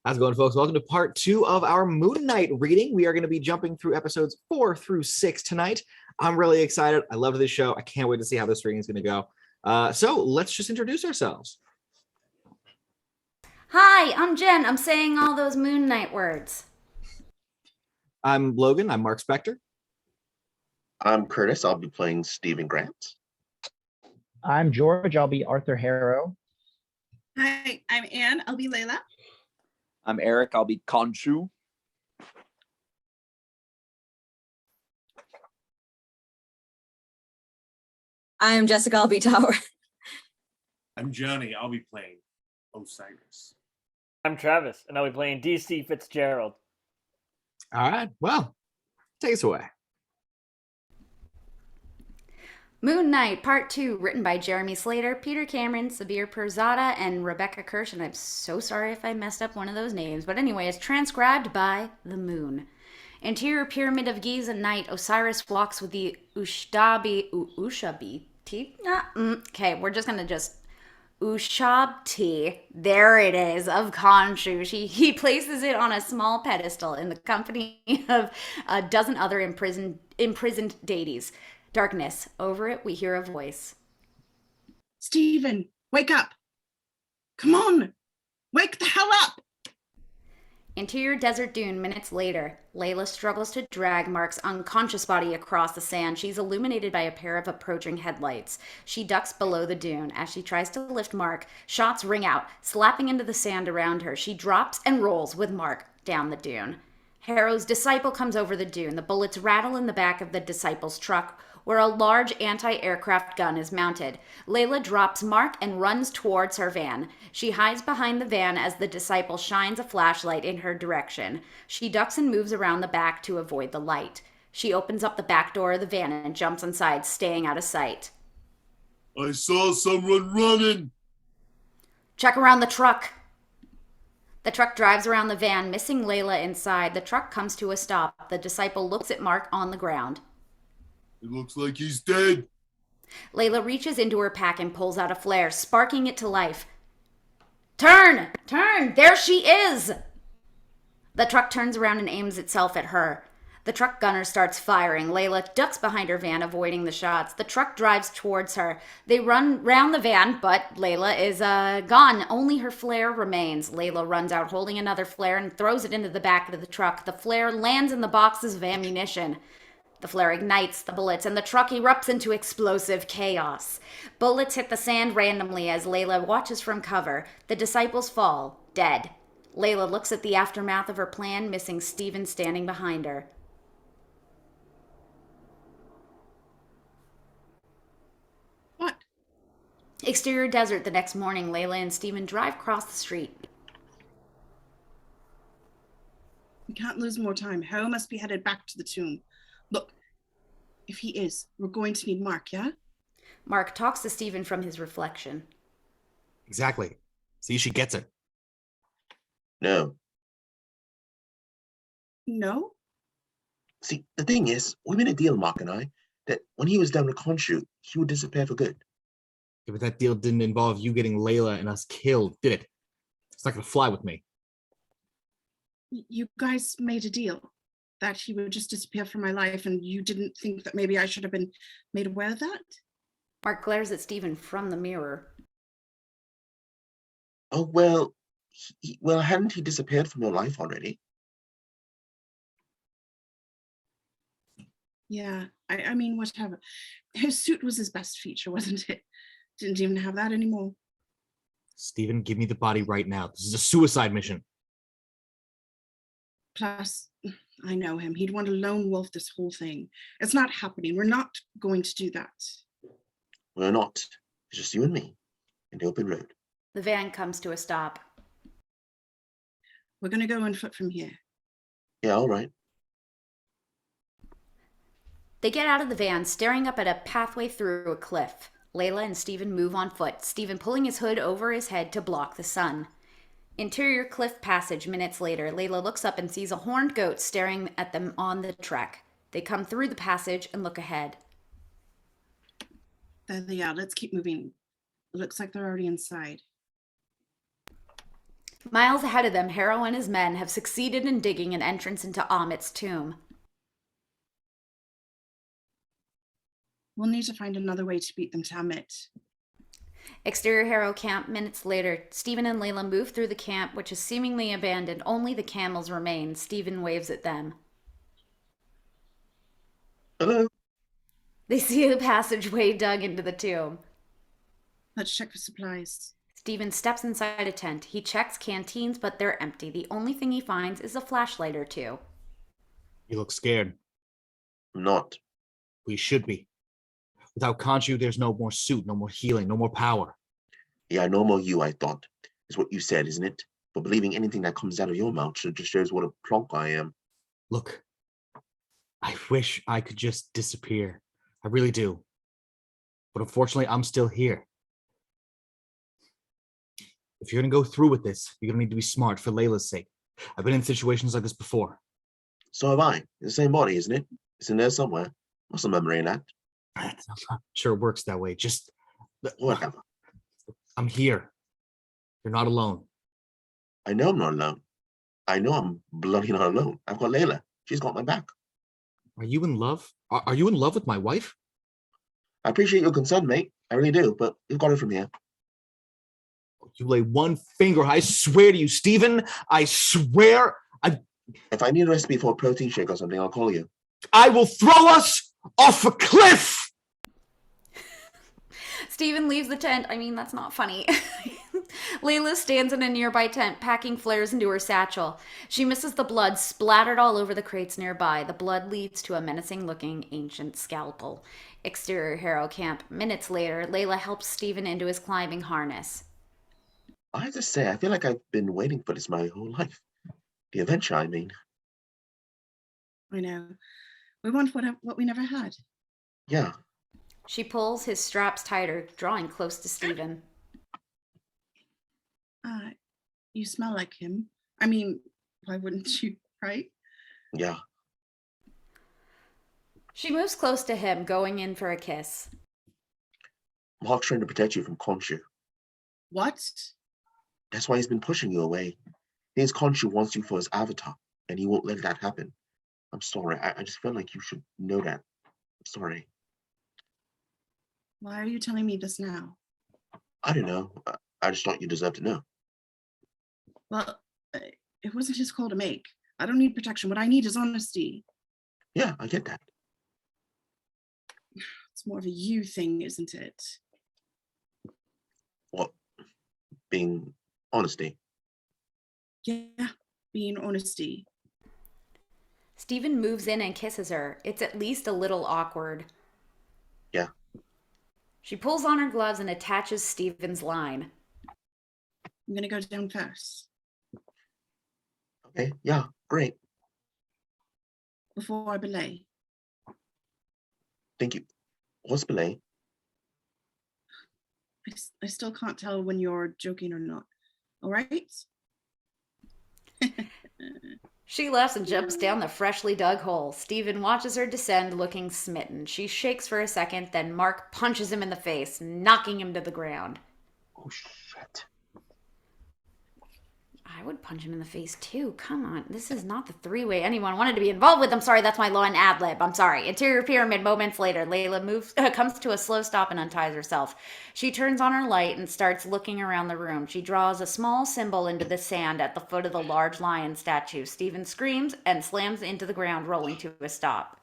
How's it going, folks? Welcome to part 2 of our Moon Knight reading. We are going to be jumping through episodes 4 through 6 tonight. I'm really excited. I love this show. I can't wait to see how this reading is going to go. So let's just introduce ourselves. Hi, I'm Jen. I'm saying all those Moon Knight words. I'm Logan. I'm Marc Spector. I'm Curtis. I'll be playing Stephen Grant. I'm George. I'll be Arthur Harrow. Hi, I'm Anne. I'll be Layla. I'm Erik. I'll be Khonshu. I'm Jessica. I'll be Taweret. I'm Johnny. I'll be playing Osiris. I'm Travis, and I'll be playing DC Fitzgerald. All right. Well, take us away. Moon Knight, Part 2, written by Jeremy Slater, Peter Cameron, Sabir Perzada, and Rebecca Kirsch, and I'm so sorry if I messed up one of those names, but anyway, it's transcribed by The Moon. Interior Pyramid of Giza night, Osiris walks with the Ushabti. Okay, we're just gonna Ushabti, there it is, of Khonshu. He places it on a small pedestal in the company of a dozen other imprisoned deities. Darkness. Over it, we hear a voice. Stephen, wake up. Come on. Wake the hell up. Interior desert dune minutes later. Layla struggles to drag Marc's unconscious body across the sand. She's illuminated by a pair of approaching headlights. She ducks below the dune. As she tries to lift Marc, shots ring out, slapping into the sand around her. She drops and rolls with Marc down the dune. Harrow's disciple comes over the dune. The bullets rattle in the back of the disciple's truck, where a large anti-aircraft gun is mounted. Layla drops Marc and runs towards her van. She hides behind the van as the disciple shines a flashlight in her direction. She ducks and moves around the back to avoid the light. She opens up the back door of the van and jumps inside, staying out of sight. I saw someone running. Check around the truck. The truck drives around the van, missing Layla inside. The truck comes to a stop. The disciple looks at Marc on the ground. It looks like he's dead. Layla reaches into her pack and pulls out a flare, sparking it to life. Turn! Turn! There she is! The truck turns around and aims itself at her. The truck gunner starts firing. Layla ducks behind her van, avoiding the shots. The truck drives towards her. They run round the van, but Layla is gone. Only her flare remains. Layla runs out holding another flare and throws it into the back of the truck. The flare lands in the boxes of ammunition. The flare ignites the bullets, and the truck erupts into explosive chaos. Bullets hit the sand randomly as Layla watches from cover. The disciples fall, dead. Layla looks at the aftermath of her plan, missing Stephen standing behind her. What? Exterior desert the next morning. Layla and Stephen drive across the street. We can't lose more time. Harrow must be headed back to the tomb. Look, if he is, we're going to need Marc, yeah? Marc talks to Stephen from his reflection. Exactly. See, she gets it. No. No? See, the thing is, we made a deal, Marc and I, that when he was done with Khonshu, he would disappear for good. Yeah, but that deal didn't involve you getting Layla and us killed, did it? It's not going to fly with me. You guys made a deal that he would just disappear from my life, and you didn't think that maybe I should have been made aware of that? Marc glares at Stephen from the mirror. Oh, well, hadn't he disappeared from your life already? Yeah, I mean, whatever. His suit was his best feature, wasn't it? Didn't even have that anymore. Stephen, give me the body right now. This is a suicide mission. Plus, I know him. He'd want to lone wolf this whole thing. It's not happening. We're not going to do that. We're not. It's just you and me in the open road. The van comes to a stop. We're going to go on foot from here. Yeah, all right. They get out of the van, staring up at a pathway through a cliff. Layla and Stephen move on foot, Stephen pulling his hood over his head to block the sun. Interior cliff passage minutes later. Layla looks up and sees a horned goat staring at them on the trek. They come through the passage and look ahead. There they are. Let's keep moving. It looks like they're already inside. Miles ahead of them, Harrow and his men have succeeded in digging an entrance into Ammit's tomb. We'll need to find another way to beat them to Ammit. Exterior Harrow camp. Minutes later, Stephen and Layla move through the camp, which is seemingly abandoned. Only the camels remain. Stephen waves at them. Hello. They see a passageway dug into the tomb. Let's check for supplies. Stephen steps inside a tent. He checks canteens, but they're empty. The only thing he finds is a flashlight or two. You look scared. I'm not. We should be. Without Khonshu, there's no more suit, no more healing, no more power. Yeah, no more you, I thought, is what you said, isn't it? But believing anything that comes out of your mouth just shows what a plonk I am. Look, I wish I could just disappear. I really do. But unfortunately, I'm still here. If you're going to go through with this, you're going to need to be smart for Layla's sake. I've been in situations like this before. So have I. It's the same body, isn't it? It's in there somewhere. What's the memory in that? I'm not sure it works that way. Just, Whatever. I'm here. You're not alone. I know I'm not alone. I know I'm bloody not alone. I've got Layla. She's got my back. Are you in love? Are you in love with my wife? I appreciate your concern, mate. I really do, but you've got it from here. You lay one finger, I swear to you, Stephen. I swear. If I need a recipe for a protein shake or something, I'll call you. I will throw us off a cliff. Stephen leaves the tent. I mean, that's not funny. Layla stands in a nearby tent, packing flares into her satchel. She misses the blood splattered all over the crates nearby. The blood leads to a menacing-looking ancient scalpel. Exterior Harrow camp. Minutes later, Layla helps Stephen into his climbing harness. I have to say, I feel like I've been waiting for this my whole life. The adventure, I mean. I know. We want what we never had. Yeah. She pulls his straps tighter, drawing close to Stephen. You smell like him. I mean, why wouldn't you, right? Yeah. She moves close to him, going in for a kiss. Mark's trying to protect you from Khonshu. What? That's why he's been pushing you away. His Khonshu wants you for his avatar, and he won't let that happen. I'm sorry. I just felt like you should know that. I'm sorry. Why are you telling me this now? I don't know. I just thought you deserved to know. Well, it wasn't his call to make. I don't need protection. What I need is honesty. Yeah, I get that. It's more of a you thing, isn't it? What? Being honesty. Yeah, being honesty. Stephen moves in and kisses her. It's at least a little awkward. Yeah. She pulls on her gloves and attaches Stephen's line. I'm gonna go down first. Okay, yeah, great. Before I belay. Thank you. What's belay? I still can't tell when you're joking or not. All right? She laughs and jumps down the freshly dug hole. Stephen watches her descend, looking smitten. She shakes for a second, then Marc punches him in the face, knocking him to the ground. Oh, shit. I would punch him in the face too. Come on. This is not the three-way anyone wanted to be involved with. I'm sorry, that's my low-end ad-lib. I'm sorry. Interior pyramid. Moments later, Layla comes to a slow stop and unties herself. She turns on her light and starts looking around the room. She draws a small symbol into the sand at the foot of the large lion statue. Stephen screams and slams into the ground, rolling to a stop.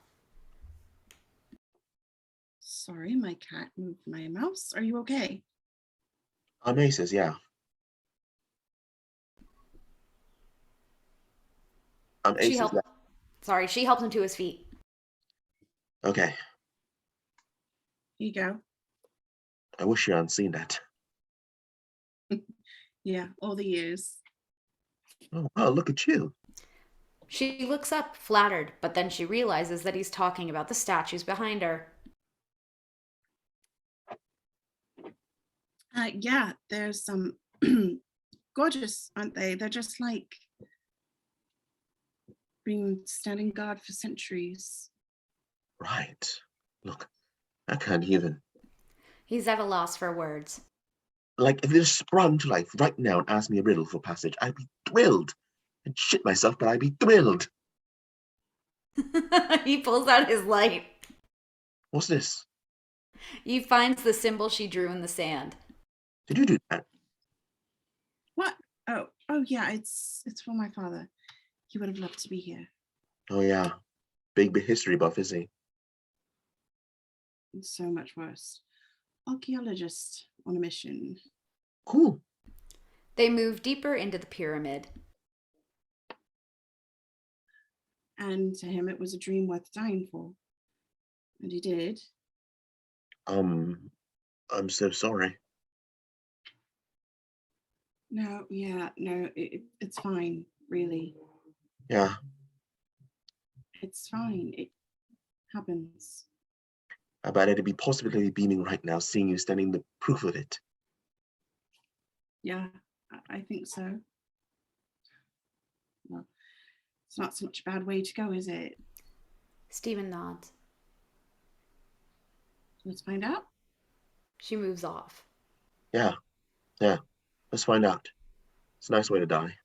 Sorry, my cat moved my mouse. Are you okay? Maces, yeah. She helps him to his feet. Okay. Here you go. I wish you hadn't seen that. Yeah, all the years. Oh, wow, look at you. She looks up, flattered, but then she realizes that he's talking about the statues behind her. Yeah, there's some gorgeous, aren't they? They're just like been standing guard for centuries. Right. Look, I can't even. He's at a loss for words. Like, if they just sprung to life right now and asked me a riddle for passage, I'd be thrilled. I'd shit myself, but I'd be thrilled. He pulls out his light. What's this? He finds the symbol she drew in the sand. Did you do that? What? Oh, yeah, it's for my father. He would have loved to be here. Oh, yeah. Big history buff, is he? It's so much worse. Archaeologist on a mission. Cool. They move deeper into the pyramid. And to him, it was a dream worth dying for. And he did. I'm so sorry. No, it's fine, really. Yeah. It's fine. It happens. I bet it'd be positively beaming right now, seeing you standing the proof of it. Yeah, I think so. Well, it's not so much a bad way to go, is it? Stephen nods. Let's find out. She moves off. Yeah. Let's find out. It's a nice way to die.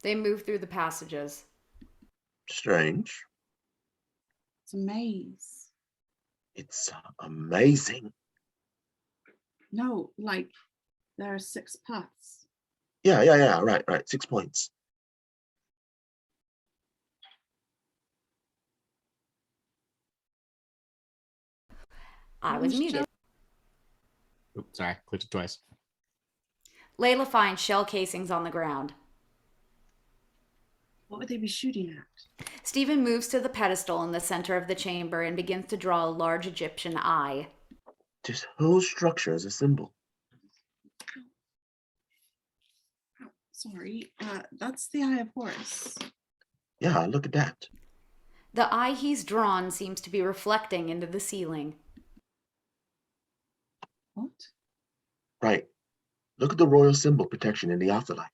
They move through the passages. Strange. It's a maze. It's amazing. No, like there are 6 paths. Yeah. Right. 6 points. I was muted. Oops, sorry, clicked it twice. Layla finds shell casings on the ground. What would they be shooting at? Stephen moves to the pedestal in the center of the chamber and begins to draw a large Egyptian eye. This whole structure is a symbol. Oh, sorry, that's the Eye of Horus. Yeah, look at that. The eye he's drawn seems to be reflecting into the ceiling. What? Right. Look at the royal symbol protection in the afterlife.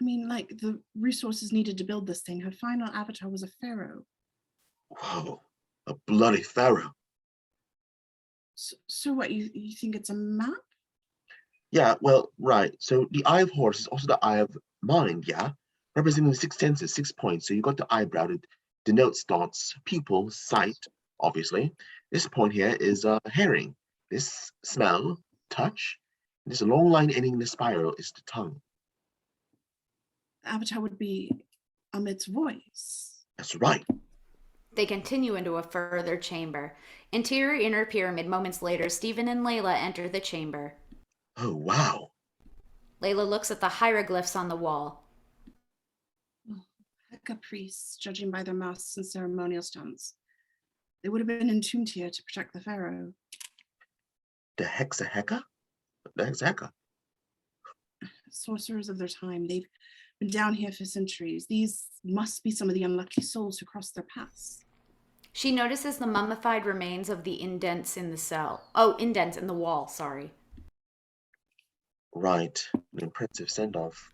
I mean, like the resources needed to build this thing. Her final avatar was a pharaoh. Whoa, a bloody pharaoh. So what, you think it's a map? Yeah, well, right. So the Eye of Horus is also the Eye of Mind, yeah? Representing the 6 senses, 6 points. So you got the eyebrow that denotes thoughts, pupil, sight, obviously. This point here is hearing. This smell, touch. This long line ending in the spiral is the tongue. The avatar would be Ammit's voice. That's right. They continue into a further chamber. Interior inner pyramid. Moments later, Stephen and Layla enter the chamber. Oh, wow. Layla looks at the hieroglyphs on the wall. Oh, Heka priests, judging by their masks and ceremonial stones. They would have been entombed here to protect the pharaoh. The Heka? The Heka? Sorcerers of their time. They've been down here for centuries. These must be some of the unlucky souls who crossed their paths. She notices the mummified remains of the indents in the cell. Oh, indents in the wall, sorry. Right. An impressive send-off.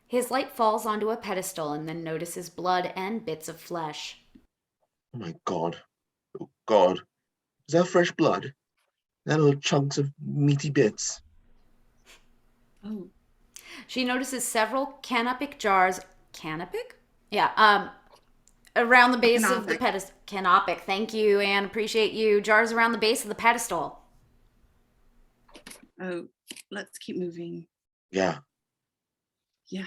His light falls onto a pedestal and then notices blood and bits of flesh. Oh my God. Oh God. Is that fresh blood? Is that little chunks of meaty bits? Oh, She notices several canopic jars. Canopic? Yeah, around the base of the Canopic. pedestal. Canopic, thank you, Anne. Appreciate you. Jars around the base of the pedestal. oh, let's keep moving. Yeah. Yeah.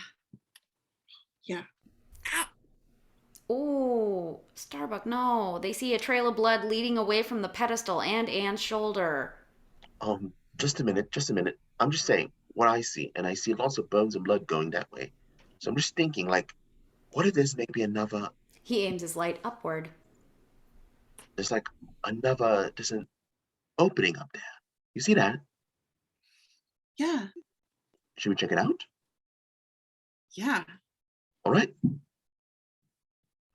Ooh, Starbuck, no. They see a trail of blood leading away from the pedestal and Anne's shoulder. Just a minute. I'm just saying what I see, and I see lots of bones and blood going that way. So I'm just thinking, like, what if there's maybe another, He aims his light upward. there's an opening up there. You see that? Yeah. Should we check it out? Yeah. All right.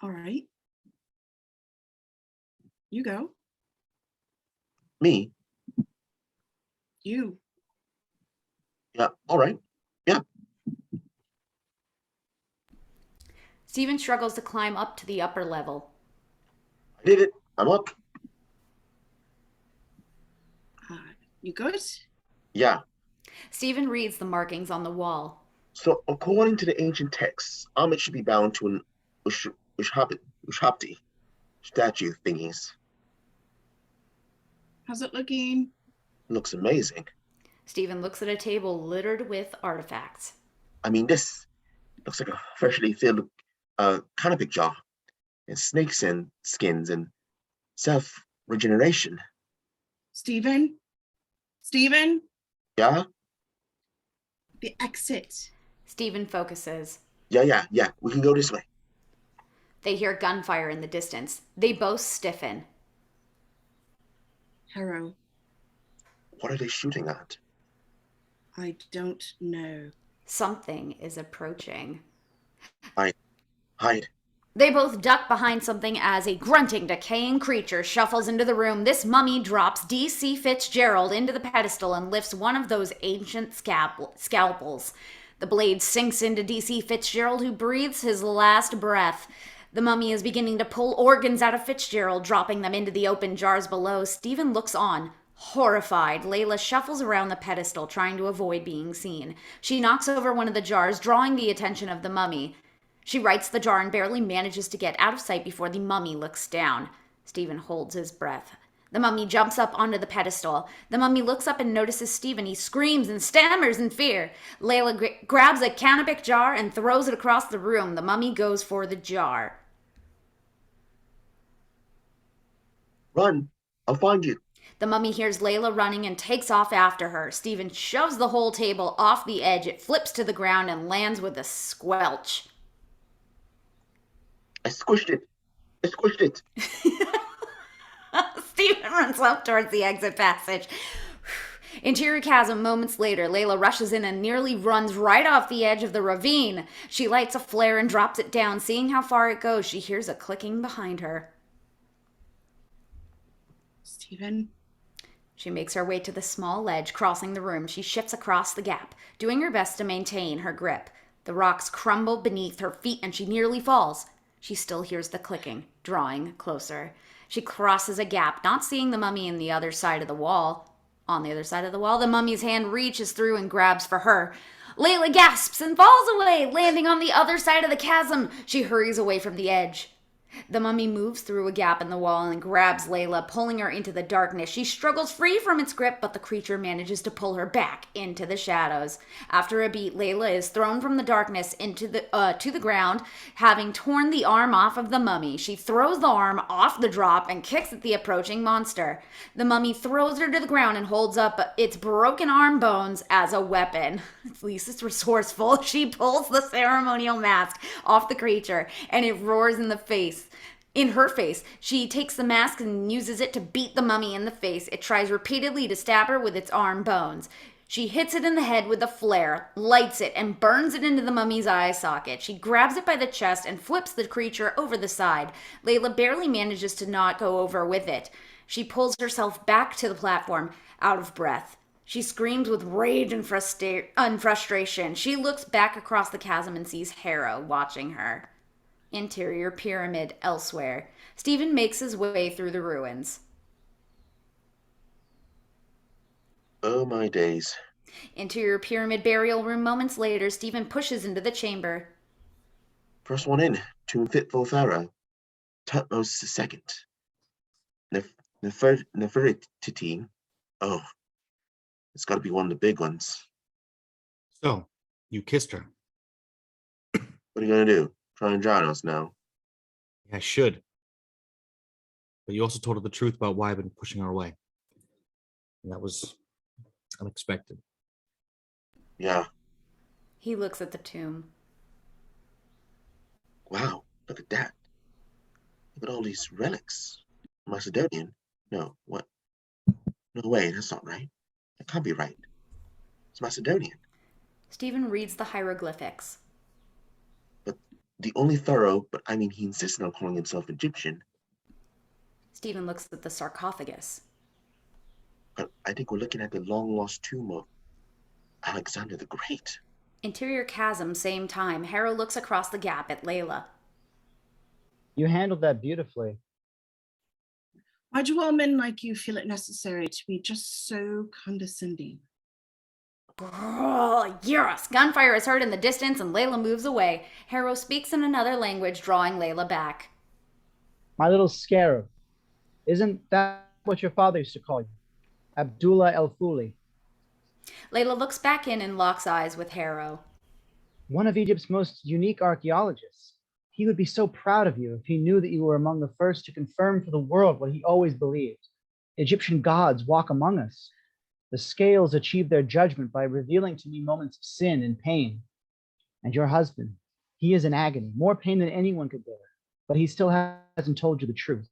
All right. You go. Me? You. Yeah. All right. Yeah. Stephen struggles to climb up to the upper level. I did it. I'm up. You good? Yeah. Stephen reads the markings on the wall. So, according to the ancient texts, Ammit should be bound to an Ushapti statue thingies. How's it looking? Looks amazing. Stephen looks at a table littered with artifacts. I mean, this looks like a freshly filled canopy jar, and snakes and skins and self-regeneration. Stephen? Stephen? Yeah? The exit. Stephen focuses. Yeah. We can go this way. They hear gunfire in the distance. They both stiffen. Harrow. What are they shooting at? I don't know. Something is approaching. Hide. They both duck behind something as a grunting, decaying creature shuffles into the room. This mummy drops D.C. Fitzgerald into the pedestal and lifts one of those ancient scalpels. The blade sinks into D.C. Fitzgerald, who breathes his last breath. The mummy is beginning to pull organs out of Fitzgerald, dropping them into the open jars below. Stephen looks on. Horrified, Layla shuffles around the pedestal, trying to avoid being seen. She knocks over one of the jars, drawing the attention of the mummy. She rights the jar and barely manages to get out of sight before the mummy looks down. Stephen holds his breath. The mummy jumps up onto the pedestal. The mummy looks up and notices Stephen. He screams and stammers in fear. Layla grabs a canopic jar and throws it across the room. The mummy goes for the jar. Run. I'll find you. The mummy hears Layla running and takes off after her. Stephen shoves the whole table off the edge. It flips to the ground and lands with a squelch. I squished it. Stephen runs up towards the exit passage. Interior chasm. Moments later, Layla rushes in and nearly runs right off the edge of the ravine. She lights a flare and drops it down. Seeing how far it goes, she hears a clicking behind her. Stephen? She makes her way to the small ledge, crossing the room. She shifts across the gap, doing her best to maintain her grip. The rocks crumble beneath her feet and she nearly falls. She still hears the clicking, drawing closer. She crosses a gap, not seeing the mummy on the other side of the wall. On the other side of the wall, the mummy's hand reaches through and grabs for her. Layla gasps and falls away, landing on the other side of the chasm. She hurries away from the edge. The mummy moves through a gap in the wall and grabs Layla, pulling her into the darkness. She struggles free from its grip, but the creature manages to pull her back into the shadows. After a beat, Layla is thrown from the darkness into to the ground, having torn the arm off of the mummy. She throws the arm off the drop and kicks at the approaching monster. The mummy throws her to the ground and holds up its broken arm bones as a weapon. At least it's resourceful. She pulls the ceremonial mask off the creature, and it roars in the face. In her face, she takes the mask and uses it to beat the mummy in the face. It tries repeatedly to stab her with its arm bones. She hits it in the head with a flare, lights it, and burns it into the mummy's eye socket. She grabs it by the chest and flips the creature over the side. Layla barely manages to not go over with it. She pulls herself back to the platform, out of breath. She screams with rage and frustration. She looks back across the chasm and sees Harrow watching her. Interior pyramid elsewhere. Stephen makes his way through the ruins. Oh my days. Interior pyramid burial room. Moments later, Stephen pushes into the chamber. First one in, tomb fit for Pharaoh. Tutmos second. Nefertiti. Oh, it's got to be one of the big ones. So, you kissed her. What are you gonna do? Try and drown us now? I should. But you also told her the truth about why I've been pushing her away. And that was unexpected. Yeah. He looks at the tomb. Wow, look at that. Look at all these relics. Macedonian? No, what? No way, that's not right. That can't be right. It's Macedonian. Stephen reads the hieroglyphics. But the only Pharaoh, but I mean, he insisted on calling himself Egyptian. Stephen looks at the sarcophagus. But I think we're looking at the long-lost tomb of Alexander the Great. Interior chasm, same time. Harrow looks across the gap at Layla. You handled that beautifully. Why do all men like you feel it necessary to be just so condescending? Yes! Gunfire is heard in the distance and Layla moves away. Harrow speaks in another language, drawing Layla back. My little Scarab. Isn't that what your father used to call you? Abdullah El Fuli. Layla looks back in and locks eyes with Harrow. One of Egypt's most unique archaeologists. He would be so proud of you if he knew that you were among the first to confirm for the world what he always believed. Egyptian gods walk among us. The scales achieve their judgment by revealing to me moments of sin and pain. And your husband, he is in agony, more pain than anyone could bear, but he still hasn't told you the truth.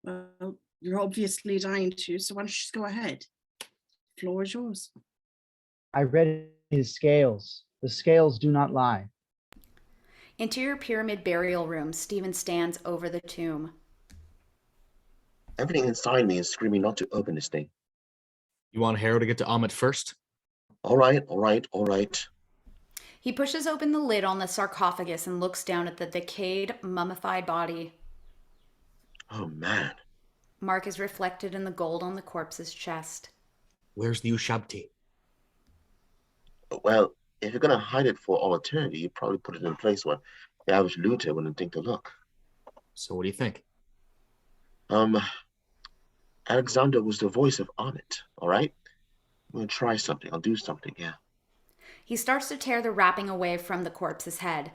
Well, you're obviously dying to, so why don't you just go ahead? The floor is yours. I read his scales. The scales do not lie. Interior pyramid burial room. Stephen stands over the tomb. Everything inside me is screaming not to open this thing. You want Harrow to get to Ammit first? All right, all right, all right. He pushes open the lid on the sarcophagus and looks down at the decayed, mummified body. Oh, man. Marc is reflected in the gold on the corpse's chest. Where's the Ushabti? Well, if you're going to hide it for all eternity, you probably put it in a place where the average looter wouldn't think to look. So what do you think? Alexander was the voice of Ammit, all right? I'm going to try something. I'll do something, yeah. He starts to tear the wrapping away from the corpse's head.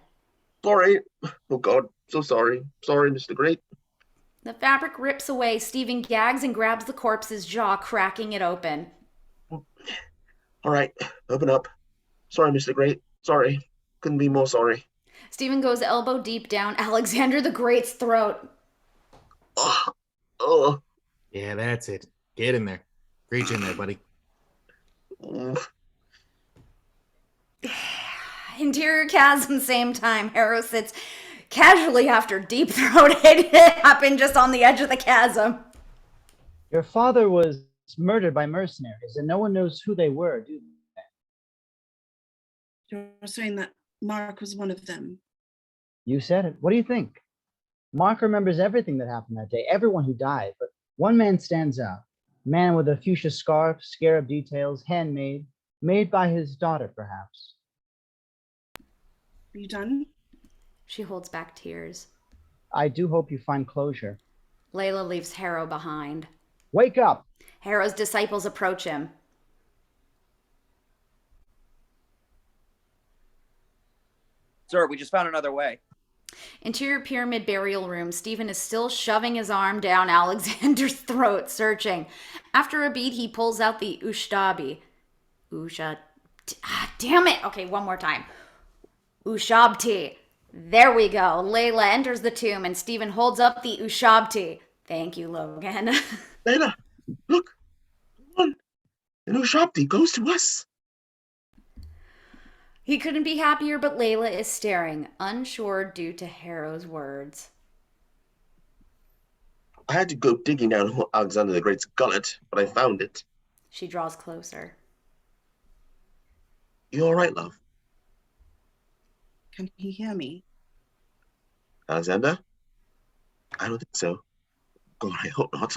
Sorry. Oh, God. So sorry. Sorry, Mr. Great. The fabric rips away. Stephen gags and grabs the corpse's jaw, cracking it open. All right. Open up. Sorry, Mr. Great. Sorry. Couldn't be more sorry. Stephen goes elbow deep down Alexander the Great's throat. Oh. Oh. Yeah, that's it. Get in there. Reach in there, buddy. Interior chasm, same time. Harrow sits casually after deep throat. It happened just on the edge of the chasm. Your father was murdered by mercenaries, and no one knows who they were, do they? You're saying that Mark was one of them. You said it. What do you think? Mark remembers everything that happened that day, everyone who died, but one man stands out. Man with a fuchsia scarf, scarab details, handmade, made by his daughter, perhaps. Are you done? She holds back tears. I do hope you find closure. Layla leaves Harrow behind. Wake up! Harrow's disciples approach him. Sir, we just found another way. Interior pyramid burial room. Stephen is still shoving his arm down Alexander's throat, searching. After a beat, he pulls out the Ushtabi. Damn it! Okay, one more time. Ushabti. There we go. Layla enters the tomb and Stephen holds up the Ushabti. Thank you, Logan. Layla, look. Come on. The new Ushabti goes to us. He couldn't be happier, but Layla is staring, unsure due to Harrow's words. I had to go digging down Alexander the Great's gullet, but I found it. She draws closer. You all right, love? Can he hear me? Alexander? I don't think so. God, I hope not.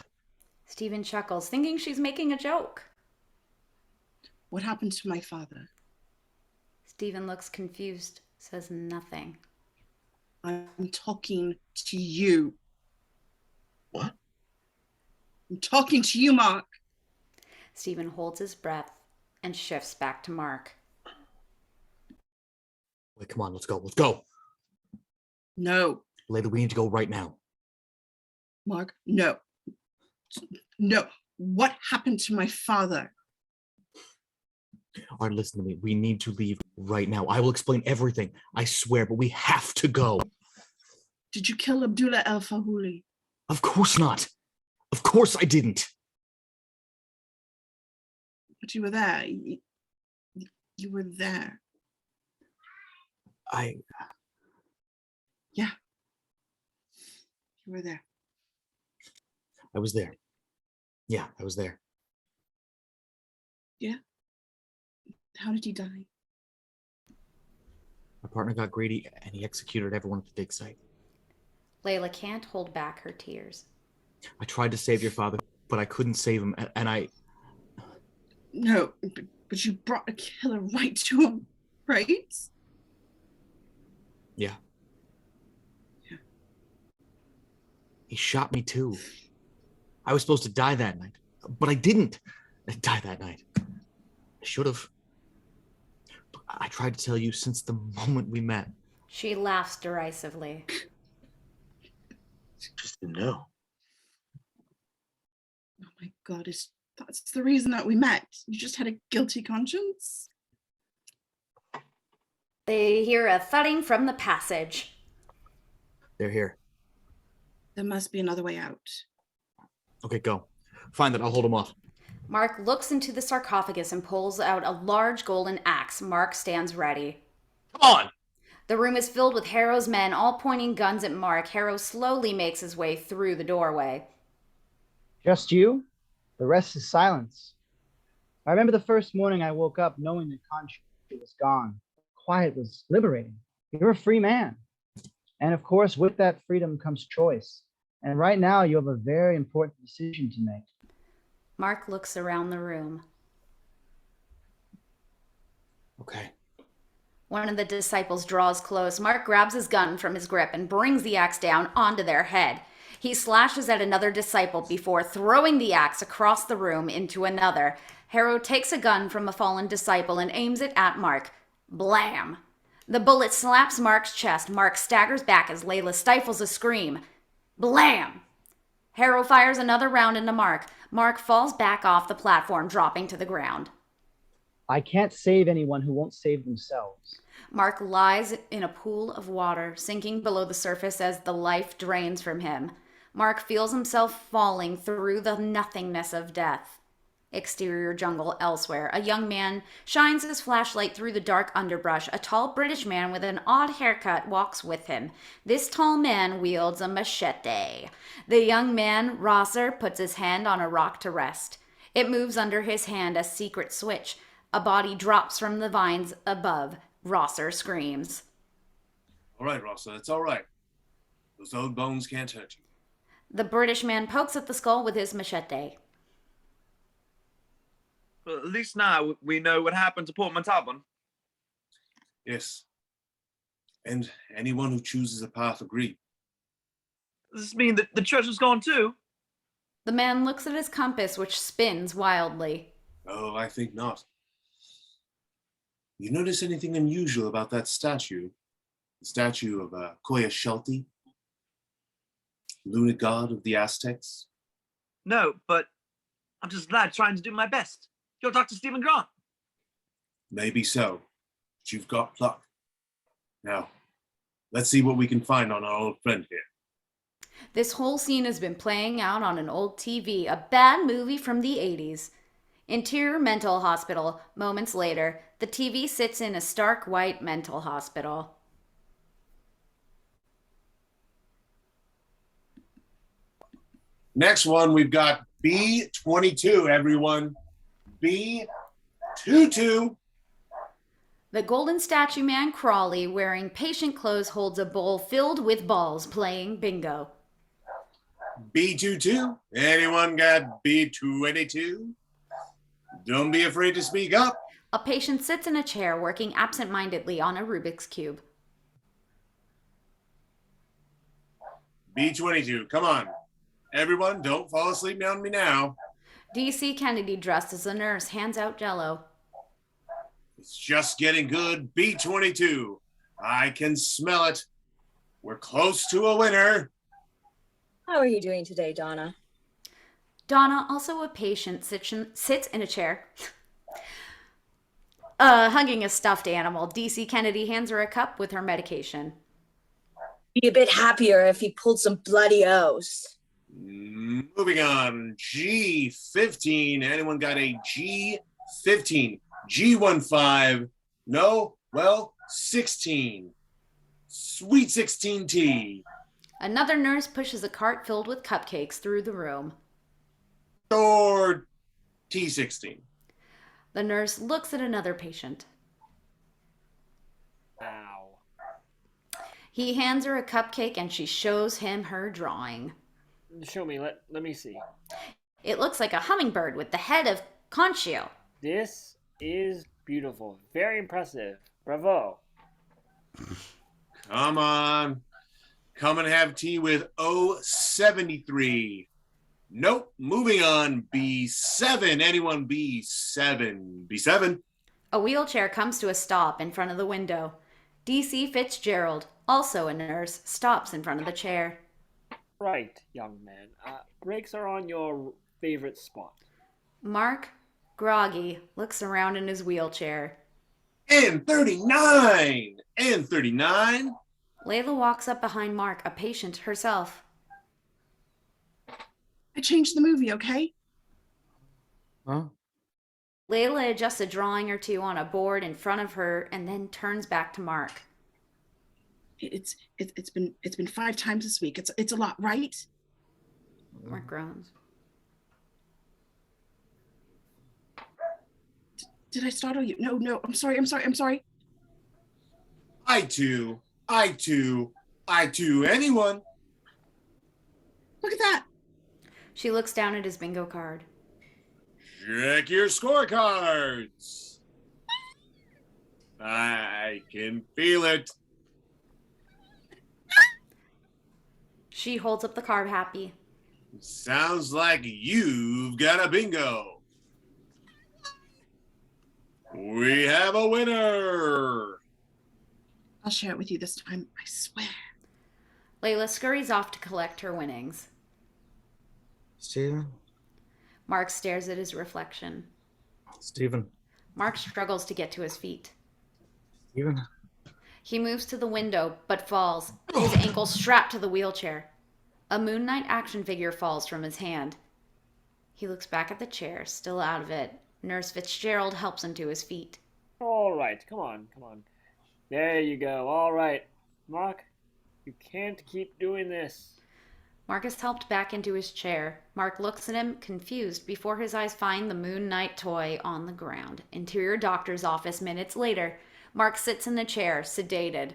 Stephen chuckles, thinking she's making a joke. What happened to my father? Stephen looks confused, says nothing. I'm talking to you. What? I'm talking to you, Mark. Stephen holds his breath and shifts back to Marc. Wait, come on, let's go. Let's go. No. Layla, we need to go right now. Mark, no. No. What happened to my father? All right, listen to me. We need to leave right now. I will explain everything. I swear, but we have to go. Did you kill Abdullah El Fahuli? Of course not. Of course I didn't. But you were there. You were there. Yeah. You were there. I was there. Yeah, I was there. Yeah. How did he die? My partner got greedy and he executed everyone at the dig site. Layla can't hold back her tears. I tried to save your father, but I couldn't save him, and I... No, But you brought a killer right to him, right? Yeah. He shot me too. I was supposed to die that night, but I didn't die that night. I should have. I tried to tell you since the moment we met. She laughs derisively. Just to know. Oh my God, that's the reason that we met. You just had a guilty conscience? They hear a thudding from the passage. They're here. There must be another way out. Okay, go. Find it. I'll hold them off. Marc looks into the sarcophagus and pulls out a large golden axe. Marc stands ready. Come on! The room is filled with Harrow's men, all pointing guns at Marc. Harrow slowly makes his way through the doorway. Just you? The rest is silence. I remember the first morning I woke up knowing that Khonshu was gone. Quiet was liberating. You're a free man. And of course, with that freedom comes choice. And right now, you have a very important decision to make. Marc looks around the room. Okay. One of the disciples draws close. Marc grabs his gun from his grip and brings the axe down onto their head. He slashes at another disciple before throwing the axe across the room into another. Harrow takes a gun from a fallen disciple and aims it at Marc. Blam! The bullet slaps Marc's chest. Marc staggers back as Layla stifles a scream. Blam! Harrow fires another round into Marc. Marc falls back off the platform, dropping to the ground. I can't save anyone who won't save themselves. Marc lies in a pool of water, sinking below the surface as the life drains from him. Marc feels himself falling through the nothingness of death. Exterior jungle elsewhere. A young man shines his flashlight through the dark underbrush. A tall British man with an odd haircut walks with him. This tall man wields a machete. The young man, Rosser, puts his hand on a rock to rest. It moves under his hand, a secret switch. A body drops from the vines above. Rosser screams. All right, Rosser, it's all right. Those old bones can't hurt you. The British man pokes at the skull with his machete. Well, at least now we know what happened to Port Montalban. Yes. And anyone who chooses a path agree. Does this mean that the church is gone too? The man looks at his compass, which spins wildly. Oh, I think not. You notice anything unusual about that statue? The statue of Koya Shelty? Lunar god of the Aztecs? No, but I'm just glad trying to do my best. You're Dr. Stephen Grant. Maybe so, but you've got pluck. Now, let's see what we can find on our old friend here. This whole scene has been playing out on an old TV, a bad movie from the 80s. Interior mental hospital. Moments later, the TV sits in a stark white mental hospital. Next one, we've got B22, everyone. B22. The golden statue man Crawley, wearing patient clothes, holds a bowl filled with balls, playing bingo. B22. Anyone got B22? Don't be afraid to speak up. A patient sits in a chair, working absent-mindedly on a Rubik's Cube. B22, come on. Everyone, don't fall asleep on me now. D.C. Kennedy, dressed as a nurse, hands out Jell-O. It's just getting good. B22. I can smell it. We're close to a winner. How are you doing today, Donna? Donna, also a patient, sits in a chair, hugging a stuffed animal. D.C. Kennedy hands her a cup with her medication. Be a bit happier if he pulled some bloody O's. Moving on. G15. Anyone got a G15? G15. No? Well, 16. Sweet 16T. Another nurse pushes a cart filled with cupcakes through the room. Or T16. The nurse looks at another patient. Ow. He hands her a cupcake and she shows him her drawing. Show me, let me see. It looks like a hummingbird with the head of Khonshu. This? is beautiful. Very impressive. Bravo. Come on. Come and have tea with O73. Nope. Moving on. B7. Anyone B7? B7? A wheelchair comes to a stop in front of the window. DC Fitzgerald, also a nurse, stops in front of the chair. Right, young man. Brakes are on your favorite spot. Marc, groggy, looks around in his wheelchair. And 39. And 39. Layla walks up behind Marc, a patient herself. I changed the movie, okay? Huh? Layla adjusts a drawing or two on a board in front of her and then turns back to Marc. It's been 5 times this week. It's a lot, right? Marc groans. Did I startle you? No. I'm sorry. I too. Anyone? Look at that. She looks down at his bingo card. Check your scorecards. I can feel it. She holds up the card happy. Sounds like you've got a bingo. We have a winner. I'll share it with you this time, I swear. Layla scurries off to collect her winnings. Steven? Marc stares at his reflection. Steven? Marc struggles to get to his feet. Steven? He moves to the window, but falls, his ankle strapped to the wheelchair. A Moon Knight action figure falls from his hand. He looks back at the chair, still out of it. Nurse Fitzgerald helps him to his feet. All right, come on. There you go. All right. Marc, you can't keep doing this. Marc is helped back into his chair. Marc looks at him, confused, before his eyes find the Moon Knight toy on the ground. Interior doctor's office minutes later. Marc sits in the chair, sedated.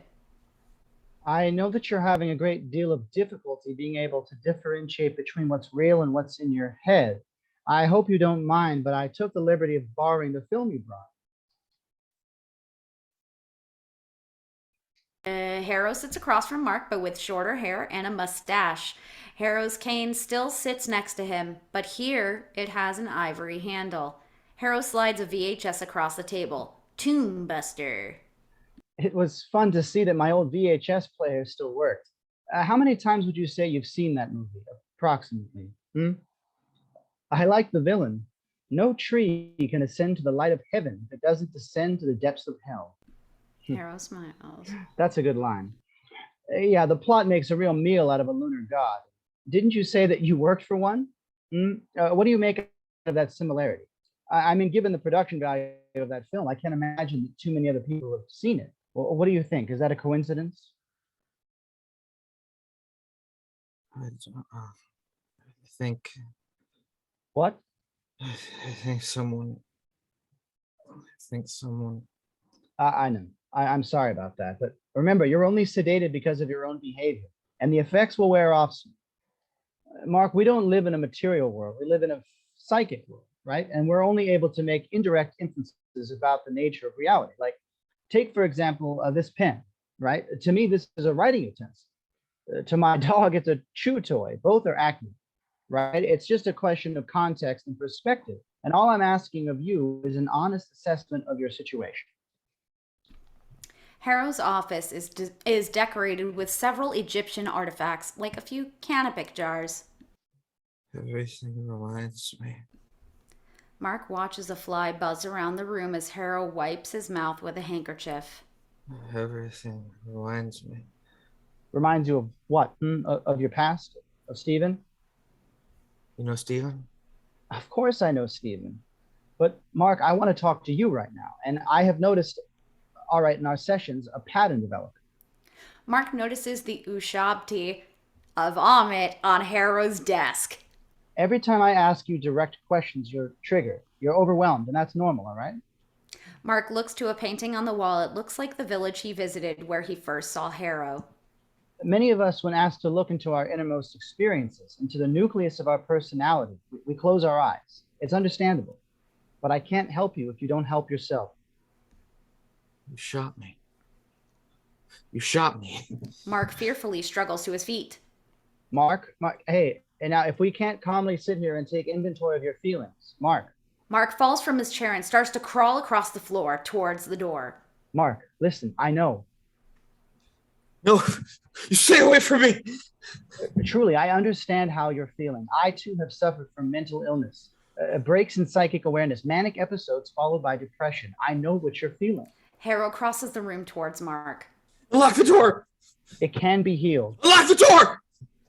I know that you're having a great deal of difficulty being able to differentiate between what's real and what's in your head. I hope you don't mind, but I took the liberty of borrowing the film you brought. Harrow sits across from Marc, but with shorter hair and a mustache. Harrow's cane still sits next to him, but here it has an ivory handle. Harrow slides a VHS across the table. Tomb Buster. It was fun to see that my old VHS player still worked. How many times would you say you've seen that movie, approximately? I like the villain. No tree can ascend to the light of heaven if it doesn't descend to the depths of hell. Harrow smiles. That's a good line. Yeah, the plot makes a real meal out of a lunar god. Didn't you say that you worked for one? What do you make of that similarity? I mean, given the production value of that film, I can't imagine that too many other people have seen it. Well, what do you think? Is that a coincidence? I think. What? I think someone. I know. I'm sorry about that. But remember, you're only sedated because of your own behavior, and the effects will wear off soon. Marc, we don't live in a material world. We live in a psychic world, right? And we're only able to make indirect inferences about the nature of reality. Like, take, for example, this pen, right? To me, this is a writing utensil. To my dog, it's a chew toy. Both are accurate, right? It's just a question of context and perspective. And all I'm asking of you is an honest assessment of your situation. Harrow's office is decorated with several Egyptian artifacts, like a few canopic jars. Everything reminds me. Marc watches a fly buzz around the room as Harrow wipes his mouth with a handkerchief. Everything reminds me. Reminds you of what? Of your past? Of Stephen? You know Stephen? Of course I know Stephen. But Marc, I want to talk to you right now. And I have noticed, all right, in our sessions, a pattern developing. Marc notices the Ushabti of Ammit on Harrow's desk. Every time I ask you direct questions, you're triggered. You're overwhelmed, and that's normal, all right? Marc looks to a painting on the wall. It looks like the village he visited where he first saw Harrow. Many of us, when asked to look into our innermost experiences, into the nucleus of our personality, we close our eyes. It's understandable. but I can't help you if you don't help yourself. You shot me. You shot me. Marc fearfully struggles to his feet. Marc, hey, and now if we can't calmly sit here and take inventory of your feelings, Marc. Marc falls from his chair and starts to crawl across the floor towards the door. Marc, listen, I know. No, you stay away from me. Truly, I understand how you're feeling. I too have suffered from mental illness, breaks in psychic awareness, manic episodes followed by depression. I know what you're feeling. Harrow crosses the room towards Marc. Lock the door. It can be healed. Lock the door.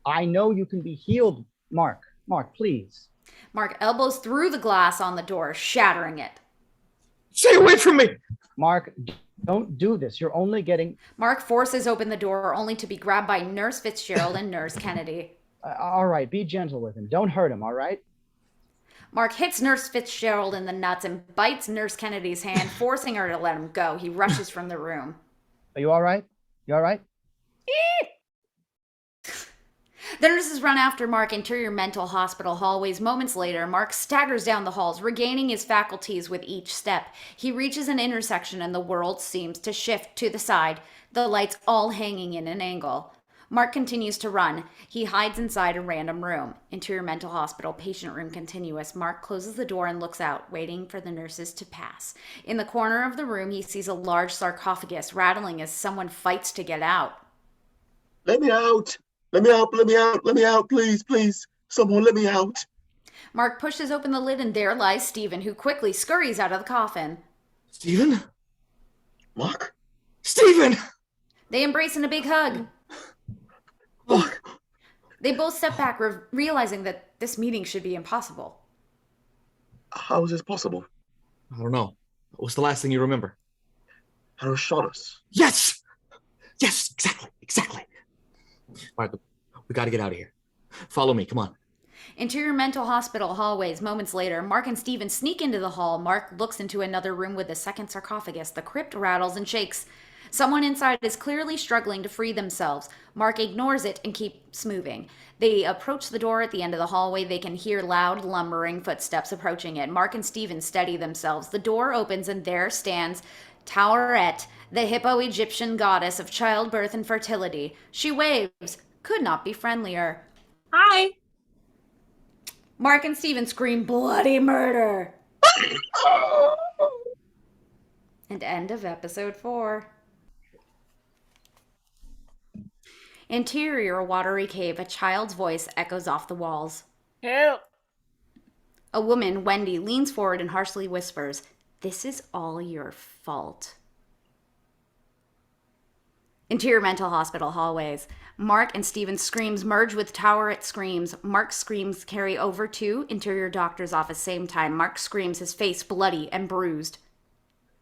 I know you can be healed, Marc. Marc, please. Marc elbows through the glass on the door, shattering it. Stay away from me. Marc, don't do this. You're only getting... Marc forces open the door, only to be grabbed by Nurse Fitzgerald and Nurse Kennedy. All right, be gentle with him. Don't hurt him, all right? Marc hits Nurse Fitzgerald in the nuts and bites Nurse Kennedy's hand, forcing her to let him go. He rushes from the room. Are you all right? You all right? The nurses run after Marc interior mental hospital hallways. Moments later, Marc staggers down the halls, regaining his faculties with each step. He reaches an intersection and the world seems to shift to the side, the lights all hanging in an angle. Marc continues to run. He hides inside a random room. Interior mental hospital, patient room continuous. Marc closes the door and looks out, waiting for the nurses to pass. In the corner of the room, he sees a large sarcophagus rattling as someone fights to get out. Let me out. Let me out, let me out, let me out, please, please. Someone let me out. Marc pushes open the lid and there lies Stephen, who quickly scurries out of the coffin. Stephen? Marc? Stephen! They embrace in a big hug. Marc? They both step back, realizing that this meeting should be impossible. How is this possible? I don't know. What's the last thing you remember? Harrow shot us. Yes! Yes, exactly. All right, we got to get out of here. Follow me, come on. Interior mental hospital hallways. Moments later, Marc and Stephen sneak into the hall. Marc looks into another room with a second sarcophagus. The crypt rattles and shakes. Someone inside is clearly struggling to free themselves. Marc ignores it and keeps moving. They approach the door at the end of the hallway. They can hear loud, lumbering footsteps approaching it. Marc and Stephen steady themselves. The door opens and there stands Taweret, the Hippo-Egyptian goddess of childbirth and fertility. She waves. Could not be friendlier. Hi. Marc and Stephen scream bloody murder. And end of episode 4. Interior watery cave. A child's voice echoes off the walls. Help! A woman, Wendy, leans forward and harshly whispers, "This is all your fault." Interior mental hospital hallways. Marc and Stephen's screams merge with Taweret screams. Marc's screams carry over to interior doctor's office same time. Marc screams, his face bloody and bruised.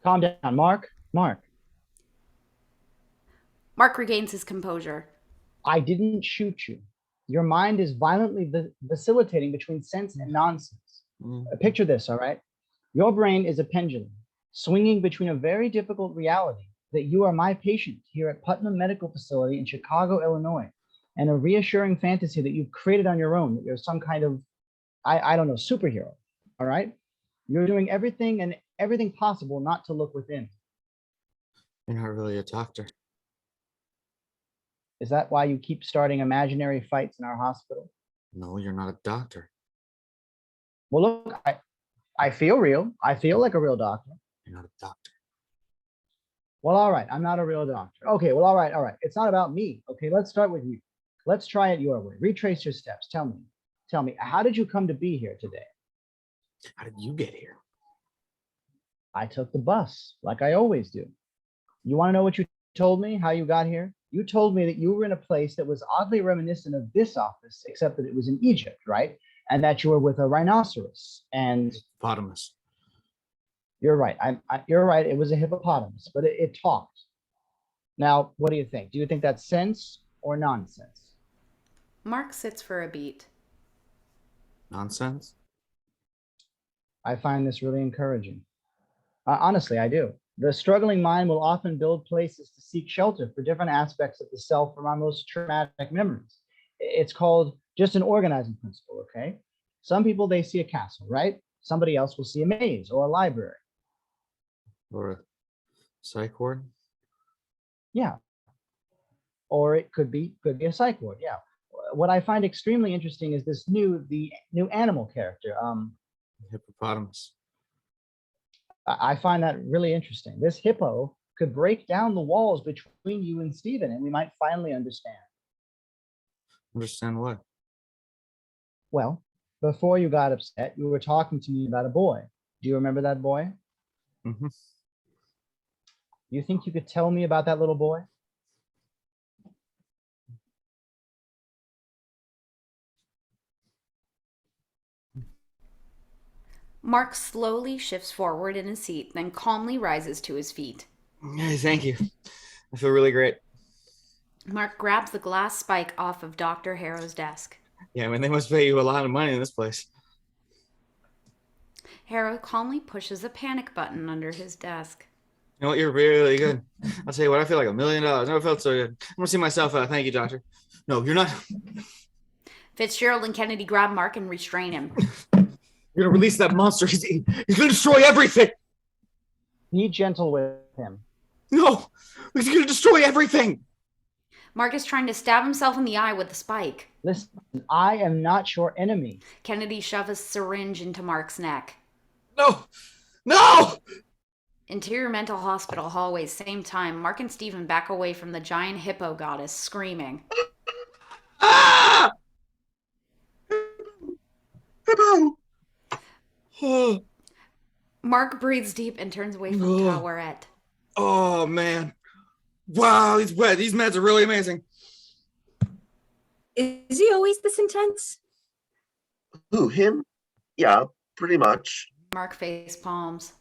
Calm down, Marc. Marc. Marc regains his composure. I didn't shoot you. Your mind is violently vacillating between sense and nonsense. Picture this, all right? Your brain is a pendulum, swinging between a very difficult reality that you are my patient here at Putnam Medical Facility in Chicago, Illinois, and a reassuring fantasy that you've created on your own, that you're some kind of, I don't know, superhero, all right? You're doing everything possible not to look within. You're not really a doctor. Is that why you keep starting imaginary fights in our hospital? No, you're not a doctor. Well, look, I feel real. I feel like a real doctor. You're not a doctor. Well, all right. I'm not a real doctor. Okay, well, all right. It's not about me. Okay, let's start with you. Let's try it your way. Retrace your steps. Tell me, how did you come to be here today? How did you get here? I took the bus, like I always do. You want to know what you told me, how you got here? You told me that you were in a place that was oddly reminiscent of this office, except that it was in Egypt, right? And that you were with a rhinoceros and... Hippopotamus. You're right. You're right. It was a hippopotamus, but it talked. Now, what do you think? Do you think that's sense or nonsense? Marc sits for a beat. Nonsense? I find this really encouraging. Honestly, I do. The struggling mind will often build places to seek shelter for different aspects of the self from our most traumatic memories. It's called just an organizing principle, okay? Some people, they see a castle, right? Somebody else will see a maze or a library. Or a psych ward. Yeah. Or it could be a psych ward. Yeah. What I find extremely interesting is the new animal character. Hippopotamus. I find that really interesting. This hippo could break down the walls between you and Stephen, and we might finally understand. Understand what? Well, before you got upset, you were talking to me about a boy. Do you remember that boy? Mm-hmm. You think you could tell me about that little boy? Marc slowly shifts forward in his seat, then calmly rises to his feet. Hey, thank you. I feel really great. Marc grabs the glass spike off of Dr. Harrow's desk. Yeah, I mean, they must pay you a lot of money in this place. Harrow calmly pushes a panic button under his desk. You know what? You're really good. I'll tell you what, I feel like $1 million. Never felt so good. I'm going to see myself out. Thank you, doctor. No, you're not. Fitzgerald and Kennedy grab Marc and restrain him. You're going to release that monster. He's going to destroy everything. Be gentle with him. No, he's going to destroy everything. Marc is trying to stab himself in the eye with the spike. Listen, I am not your enemy. Kennedy shoves a syringe into Marc's neck. No! No! Interior mental hospital hallways, same time. Marc and Stephen back away from the giant hippo goddess, screaming. Ah! Hippo! Marc breathes deep and turns away from Taweret. Oh, man. Wow, these meds are really amazing. Is he always this intense? Who, him? Yeah, pretty much. Marc face palms.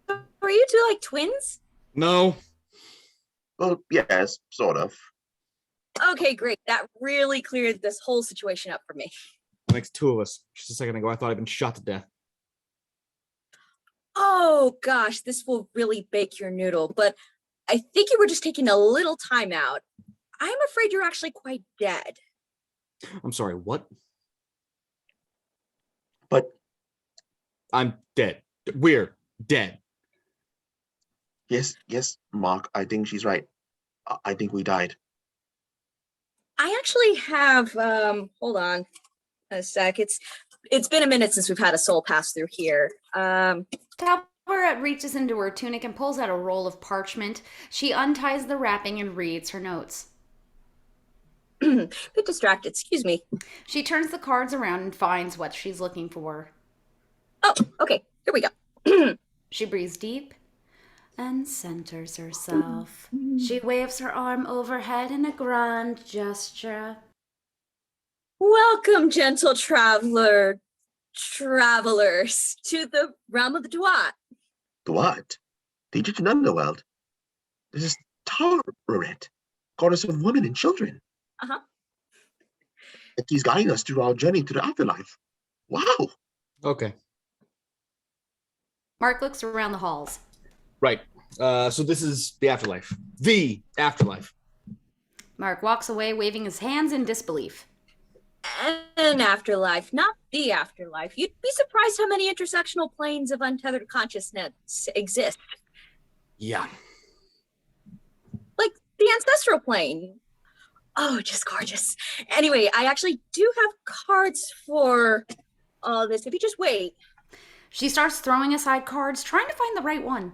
Are you two like twins? No. Well, yes, sort of. Okay, great. That really cleared this whole situation up for me. Makes two of us. Just a second ago, I thought I'd been shot to death. Oh gosh, this will really bake your noodle, but I think you were just taking a little time out. I'm afraid you're actually quite dead. I'm sorry, what? But I'm dead. We're dead. yes, Mark, I think she's right. I think we died. I actually have hold on a sec. It's been a minute since we've had a soul pass through here. Taweret reaches into her tunic and pulls out a roll of parchment. She unties the wrapping and reads her notes. Bit distracted, excuse me. She turns the cards around and finds what she's looking for. Oh, okay, here we go. She breathes deep and centers herself. She waves her arm overhead in a grand gesture. Welcome, gentle travelers, to the realm of the Duat. The what? The Egyptian underworld. This is Taweret, goddess of women and children. Uh-huh. And he's guiding us through our journey to the afterlife. Wow. Okay. Marc looks around the halls. Right. So this is the afterlife. The afterlife. Marc walks away, waving his hands in disbelief. An afterlife, not the afterlife. You'd be surprised how many intersectional planes of untethered consciousness exist. Yeah. Like the ancestral plane. Oh, just gorgeous. Anyway, I actually do have cards for all this. If you just wait. She starts throwing aside cards, trying to find the right one.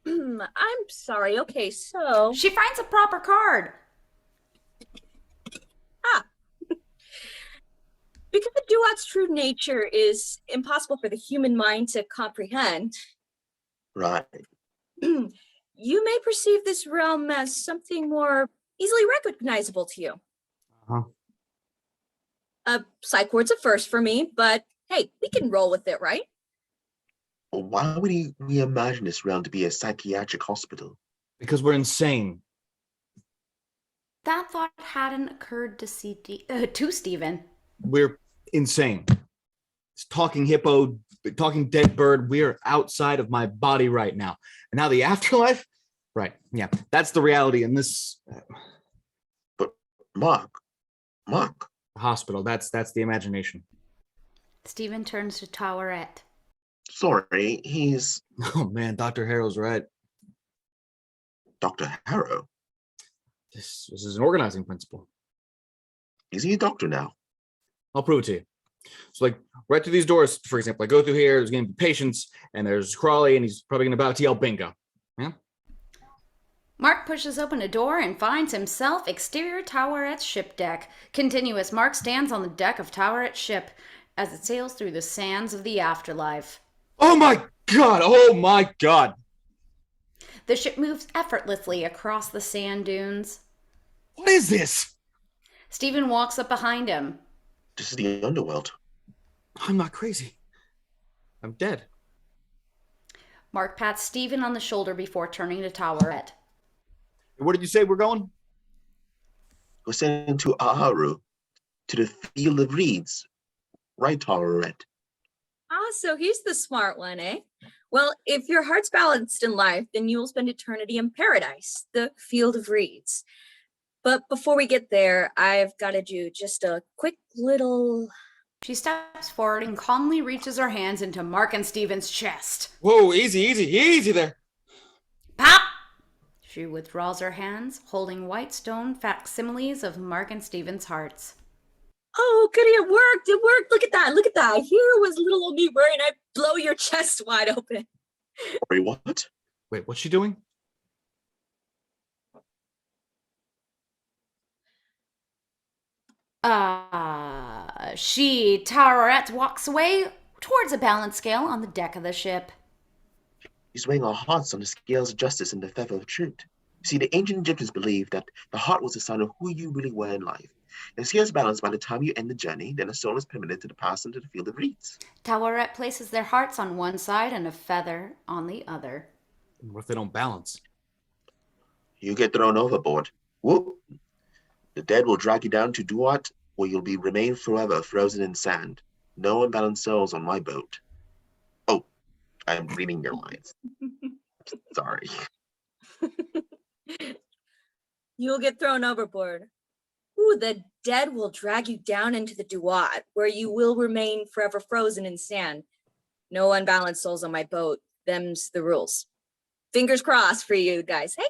I'm sorry. Okay, so... She finds a proper card. Because the Duat's true nature is impossible for the human mind to comprehend. Right. You may perceive this realm as something more easily recognizable to you. Psych ward's a first for me, but hey, we can roll with it, right? Why would we imagine this realm to be a psychiatric hospital? Because we're insane. That thought hadn't occurred to Stephen. We're insane. It's talking hippo, talking dead bird. We're outside of my body right now. And now the afterlife? Right. Yeah. That's the reality in this But Mark. hospital. That's the imagination. Stephen turns to Taweret. Sorry, he's Oh man, Dr. Harrow's right. Dr. Harrow. This is an organizing principle. Is he a doctor now? I'll prove it to you. So, like, right through these doors, for example, I go through here, there's going to be patients, and there's Crawley, and he's probably going to about to yell bingo. Yeah? Marc pushes open a door and finds himself exterior Taweret's ship deck. Continuous, Marc stands on the deck of Taweret's ship as it sails through the sands of the afterlife. Oh my god! Oh my god! The ship moves effortlessly across the sand dunes. What is this? Stephen walks up behind him. This is the underworld. I'm not crazy. I'm dead. Marc pats Stephen on the shoulder before turning to Taweret. Where did you say we're going? We're sent to Harrow, to the field of reeds. Right, Taweret. Ah, so he's the smart one, eh? Well, if your heart's balanced in life, then you will spend eternity in paradise, the field of reeds. But before we get there, I've got to do just a quick little... She steps forward and calmly reaches her hands into Marc and Stephen's chest. Whoa, easy there. Pop! She withdraws her hands, holding white stone facsimiles of Marc and Stephen's hearts. Oh, goody, it worked. It worked. Look at that. Here was little old me worrying I'd blow your chest wide open. Sorry, what? Wait, what's she doing? Taweret walks away towards a balance scale on the deck of the ship. He's weighing our hearts on the scales of justice and the feather of truth. You see, the ancient Egyptians believed that the heart was a sign of who you really were in life. And scales balance by the time you end the journey, then a soul is permitted to pass into the field of reeds. Taweret places their hearts on one side and a feather on the other. What if they don't balance? You get thrown overboard. Whoop! The dead will drag you down to Duat, where you'll be remain forever frozen in sand. No unbalanced souls on my boat. Oh, I'm reading your lines. Sorry. You'll get thrown overboard. Ooh, the dead will drag you down into the Duat, where you will remain forever frozen in sand. No unbalanced souls on my boat. Them's the rules. Fingers crossed for you guys, hey?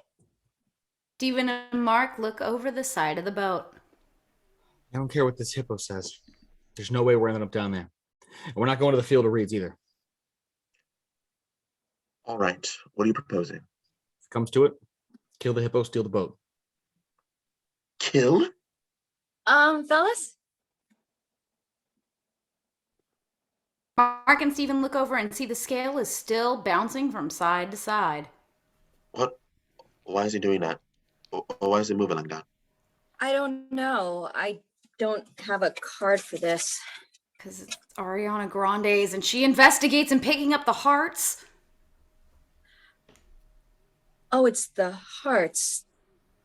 Stephen and Marc look over the side of the boat. I don't care what this hippo says. There's no way we're ending up down there. And we're not going to the field of reeds either. All right, what are you proposing? If it comes to it, kill the hippo, steal the boat. Kill? Fellas? Marc and Stephen look over and see the scale is still bouncing from side to side. What? Why is he doing that? Why is he moving like that? I don't know. I don't have a card for this. Because it's Ariana Grande's and she investigates in picking up the hearts. Oh, it's the hearts.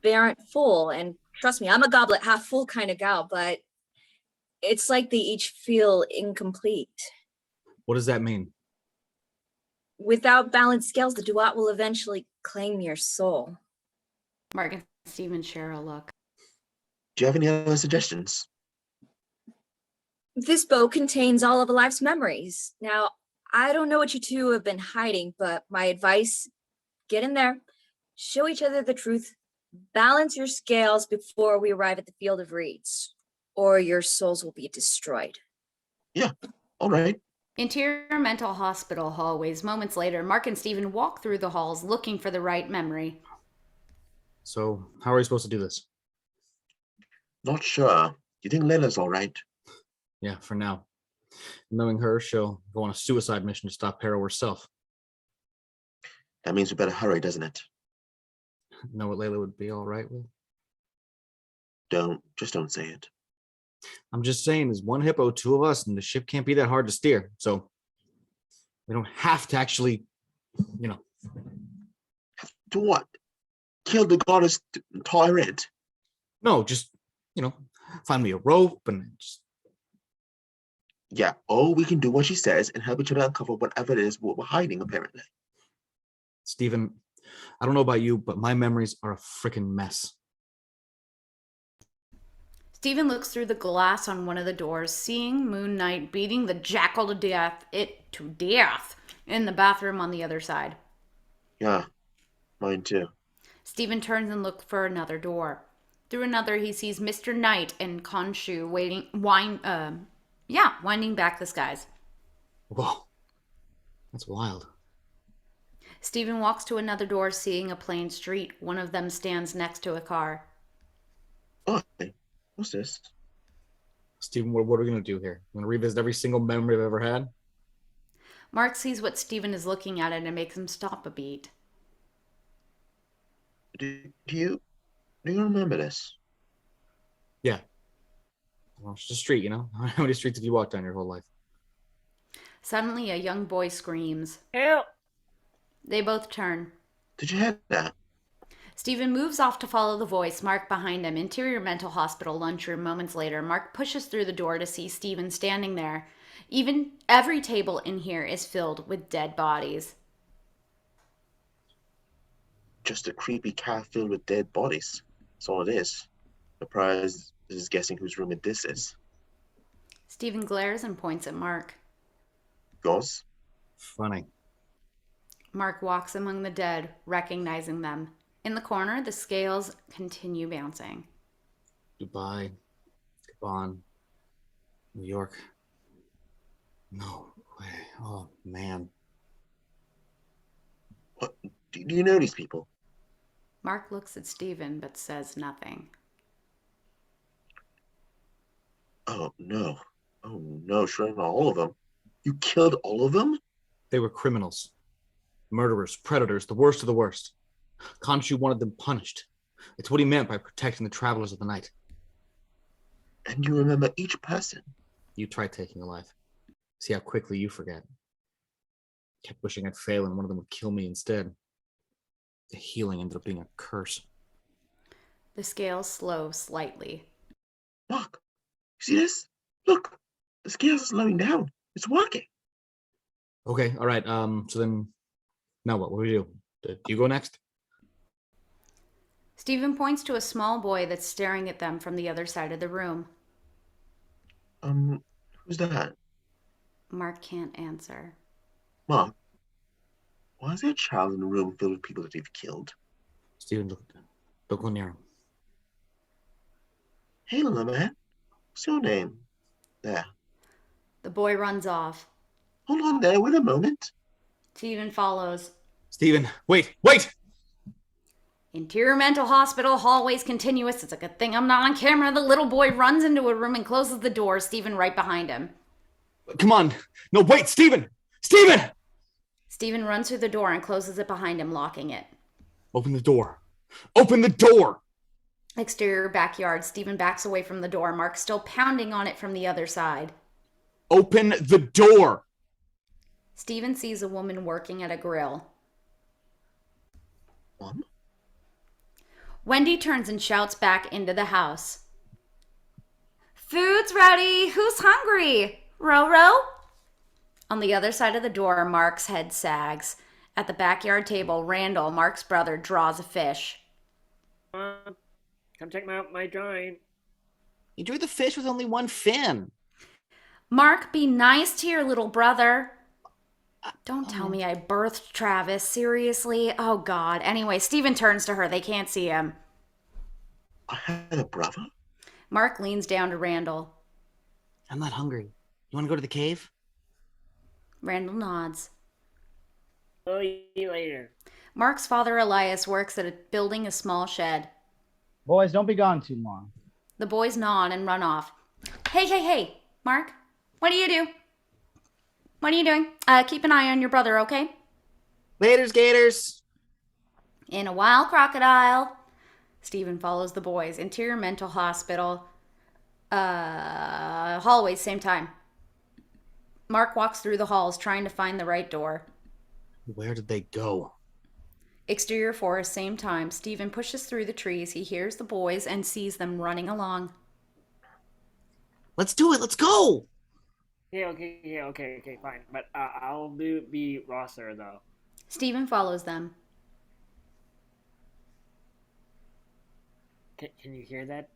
They aren't full. And trust me, I'm a goblet half full kind of gal, but it's like they each feel incomplete. What does that mean? Without balanced scales, the Duat will eventually claim your soul. Marc and Stephen share a look. Do you have any other suggestions? This boat contains all of a life's memories. Now, I don't know what you two have been hiding, but my advice, get in there, show each other the truth, balance your scales before we arrive at the field of reeds, or your souls will be destroyed. Yeah, all right. Interior mental hospital hallways. Moments later, Marc and Stephen walk through the halls looking for the right memory. So, how are we supposed to do this? Not sure. You think Layla's all right? Yeah, for now. Knowing her, she'll go on a suicide mission to stop Harrow herself. That means we better hurry, doesn't it? Know what Layla would be all right with? Just don't say it. I'm just saying, there's one hippo, two of us, and the ship can't be that hard to steer. So we don't have to actually, To what? Kill the goddess Taweret? No, just, find me a rope and just... Yeah, or we can do what she says and help each other uncover whatever it is we're hiding, apparently. Stephen, I don't know about you, but my memories are a freaking mess. Stephen looks through the glass on one of the doors, seeing Moon Knight beating the jackal to death in the bathroom on the other side. Yeah, mine too. Stephen turns and looks for another door. Through another, he sees Mr. Knight and Khonshu winding back the skies. Whoa. That's wild. Stephen walks to another door, seeing a plain street. One of them stands next to a car. Oh, what's this? Stephen, what are we going to do here? We're going to revisit every single memory I've ever had? Marc sees what Stephen is looking at and it makes him stop a beat. Do you remember this? Yeah. Well, it's just a street, you know? How many streets have you walked down your whole life? Suddenly, a young boy screams. Help! They both turn. Did you hear that? Stephen moves off to follow the voice, Marc behind him. Interior Mental Hospital lunchroom moments later. Marc pushes through the door to see Stephen standing there. Every table in here is filled with dead bodies. Just a creepy car filled with dead bodies. That's all it is. The prize is guessing whose room this is. Stephen glares and points at Marc. Yours? Funny. Marc walks among the dead, recognizing them. In the corner, the scales continue bouncing. Dubai, Gabon, New York. No way. Oh, man. What? Do you know these people? Marc looks at Stephen but says nothing. Oh, no. Oh, no, sure not all of them. You killed all of them? They were criminals. Murderers, predators, the worst of the worst. Khonshu wanted them punished. It's what he meant by protecting the travelers of the night. And you remember each person? You tried taking a life. See how quickly you forget. Kept wishing I'd fail and one of them would kill me instead. The healing ended up being a curse. The scales slow slightly. Marc, you see this? Look, the scales are slowing down. It's working. Okay, all right. So then, now what? What do we do? Do you go next? Stephen points to a small boy that's staring at them from the other side of the room. Who's that? Marc can't answer. Marc, why is there a child in a room filled with people that they've killed? Stephen, don't go near him. Hey, little man. What's your name? There. The boy runs off. Hold on there, wait a moment. Stephen follows. Stephen, wait! Interior Mental Hospital, hallways continuous. It's a good thing I'm not on camera. The little boy runs into a room and closes the door, Stephen right behind him. Come on. No, wait, Stephen! Stephen! Stephen runs through the door and closes it behind him, locking it. Open the door. Open the door! Exterior backyard. Stephen backs away from the door. Marc still pounding on it from the other side. Open the door! Stephen sees a woman working at a grill. Mom? Wendy turns and shouts back into the house. Food's ready! Who's hungry? Ro? On the other side of the door, Marc's head sags. At the backyard table, Randall, Marc's brother, draws a fish. Come check out my drawing. You drew the fish with only one fin. Marc, be nice to your little brother. Don't tell me I birthed Travis. Seriously? Oh, God. Anyway, Stephen turns to her. They can't see him. I had a brother? Marc leans down to Randall. I'm not hungry. You want to go to the cave? Randall nods. I'll eat later. Marc's father, Elias, works at building a small shed. Boys, don't be gone too long. The boys nod and run off. Hey, Marc, what do you do? What are you doing? Keep an eye on your brother, okay? Laters, gators. In a while, crocodile. Stephen follows the boys. Interior Mental Hospital. Hallways, same time. Marc walks through the halls trying to find the right door. Where did they go? Exterior forest, same time. Stephen pushes through the trees. He hears the boys and sees them running along. Let's do it. Let's go. Okay, fine. But I'll be Rosser, though. Stephen follows them. Can you hear that,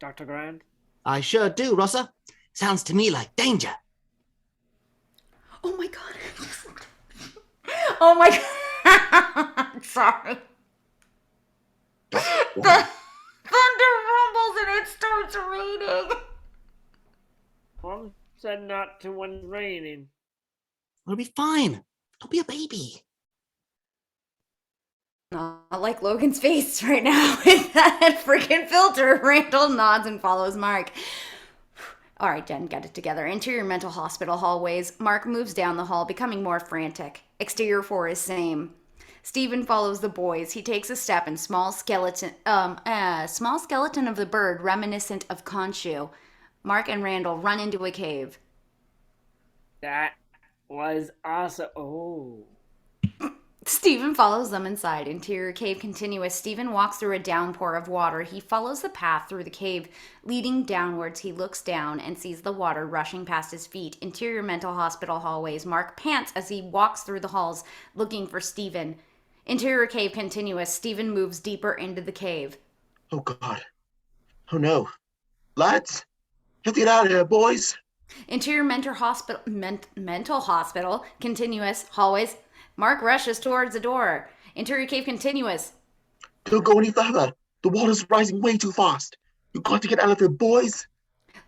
Dr. Grant? I sure do, Rossa. Sounds to me like danger. Oh my god. Oh my god. Sorry. The thunder rumbles and it starts raining. Mom said not to when it's raining. It'll be fine. Don't be a baby. Not like Logan's face right now with that freaking filter. Randall nods and follows Marc. All right, Jen, get it together. Interior mental hospital hallways. Marc moves down the hall, becoming more frantic. Exterior 4 is same. Stephen follows the boys. He takes a step and small skeleton of the bird reminiscent of Khonshu. Marc and Randall run into a cave. That was awesome. Oh. Stephen follows them inside. Interior cave continuous. Stephen walks through a downpour of water. He follows the path through the cave, leading downwards. He looks down and sees the water rushing past his feet. Interior mental hospital hallways. Marc pants as he walks through the halls, looking for Stephen. Interior cave continuous. Stephen moves deeper into the cave. Oh, God. Oh, no. Lads, let's get out of here, boys. Interior mental hospital continuous. Hallways. Marc rushes towards the door. Interior cave continuous. Don't go any further. The water's rising way too fast. You got to get out of here, boys.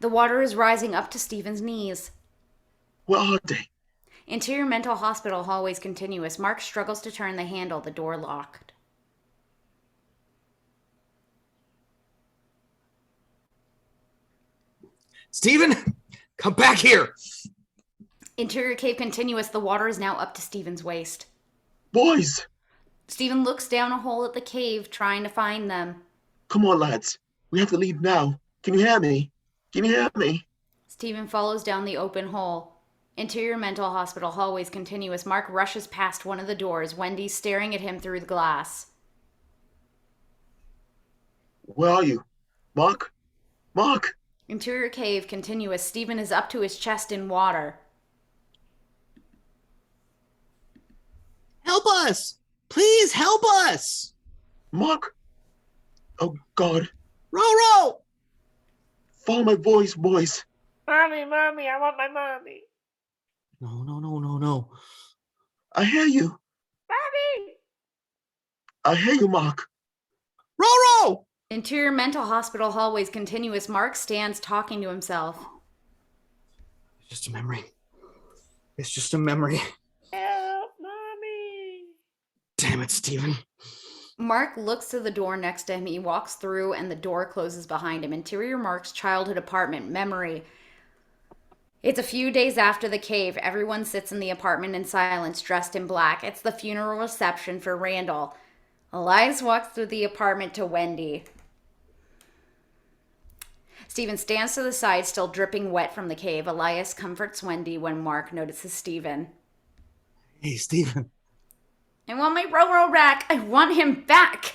The water is rising up to Stephen's knees. Where are they? Interior mental hospital hallways continuous. Marc struggles to turn the handle. The door locked. Stephen, come back here. Interior cave continuous. The water is now up to Stephen's waist. Boys! Stephen looks down a hole at the cave, trying to find them. Come on, lads. We have to leave now. Can you hear me? Can you hear me? Stephen follows down the open hole. Interior mental hospital hallways continuous. Marc rushes past one of the doors. Wendy's staring at him through the glass. Where are you? Marc? Marc! Interior cave continuous. Stephen is up to his chest in water. Help us! Please help us! Marc! Oh, God. Row! Follow my voice, boys. Mommy, I want my mommy. No. I hear you. Mommy! I hear you, Marc. Row! Interior mental hospital hallways continuous. Marc stands talking to himself. It's just a memory. It's just a memory. Help, Mommy! Damn it, Stephen. Marc looks to the door next to him. He walks through and the door closes behind him. Interior Marc's childhood apartment. Memory. It's a few days after the cave. Everyone sits in the apartment in silence, dressed in black. It's the funeral reception for Randall. Elias walks through the apartment to Wendy. Stephen stands to the side, still dripping wet from the cave. Elias comforts Wendy when Marc notices Stephen. Hey, Stephen. I want my Roro rack. I want him back.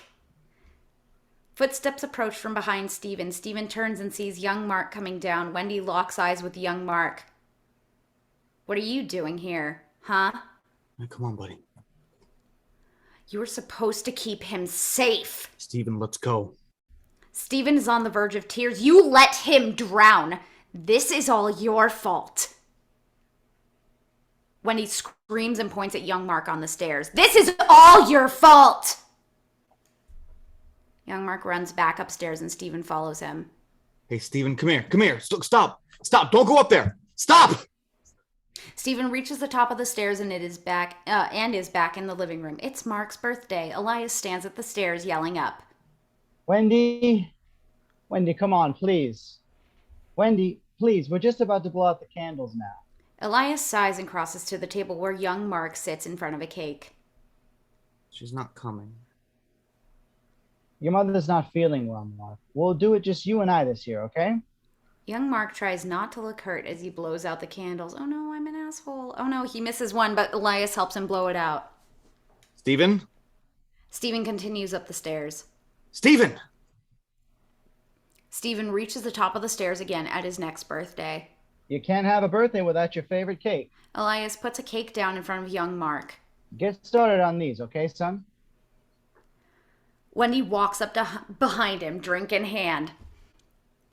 Footsteps approach from behind Stephen. Stephen turns and sees young Marc coming down. Wendy locks eyes with young Marc. What are you doing here, huh? Now, come on, buddy. You were supposed to keep him safe. Stephen, let's go. Stephen is on the verge of tears. You let him drown. This is all your fault. Wendy screams and points at young Marc on the stairs. This is all your fault! Young Marc runs back upstairs and Stephen follows him. Hey, Stephen, come here. Stop. Don't go up there. Stop! Stephen reaches the top of the stairs and is back in the living room. It's Marc's birthday. Elias stands at the stairs yelling up. Wendy, come on, please. Wendy, please, we're just about to blow out the candles now. Elias sighs and crosses to the table where young Marc sits in front of a cake. She's not coming. Your mother's not feeling well, Marc. We'll do it just you and I this year, okay? Young Marc tries not to look hurt as he blows out the candles. Oh no, I'm an asshole. Oh no, he misses one, but Elias helps him blow it out. Stephen? Stephen continues up the stairs. Stephen reaches the top of the stairs again at his next birthday. You can't have a birthday without your favorite cake. Elias puts a cake down in front of young Marc. Get started on these, okay, son? Wendy walks up behind him, drink in hand.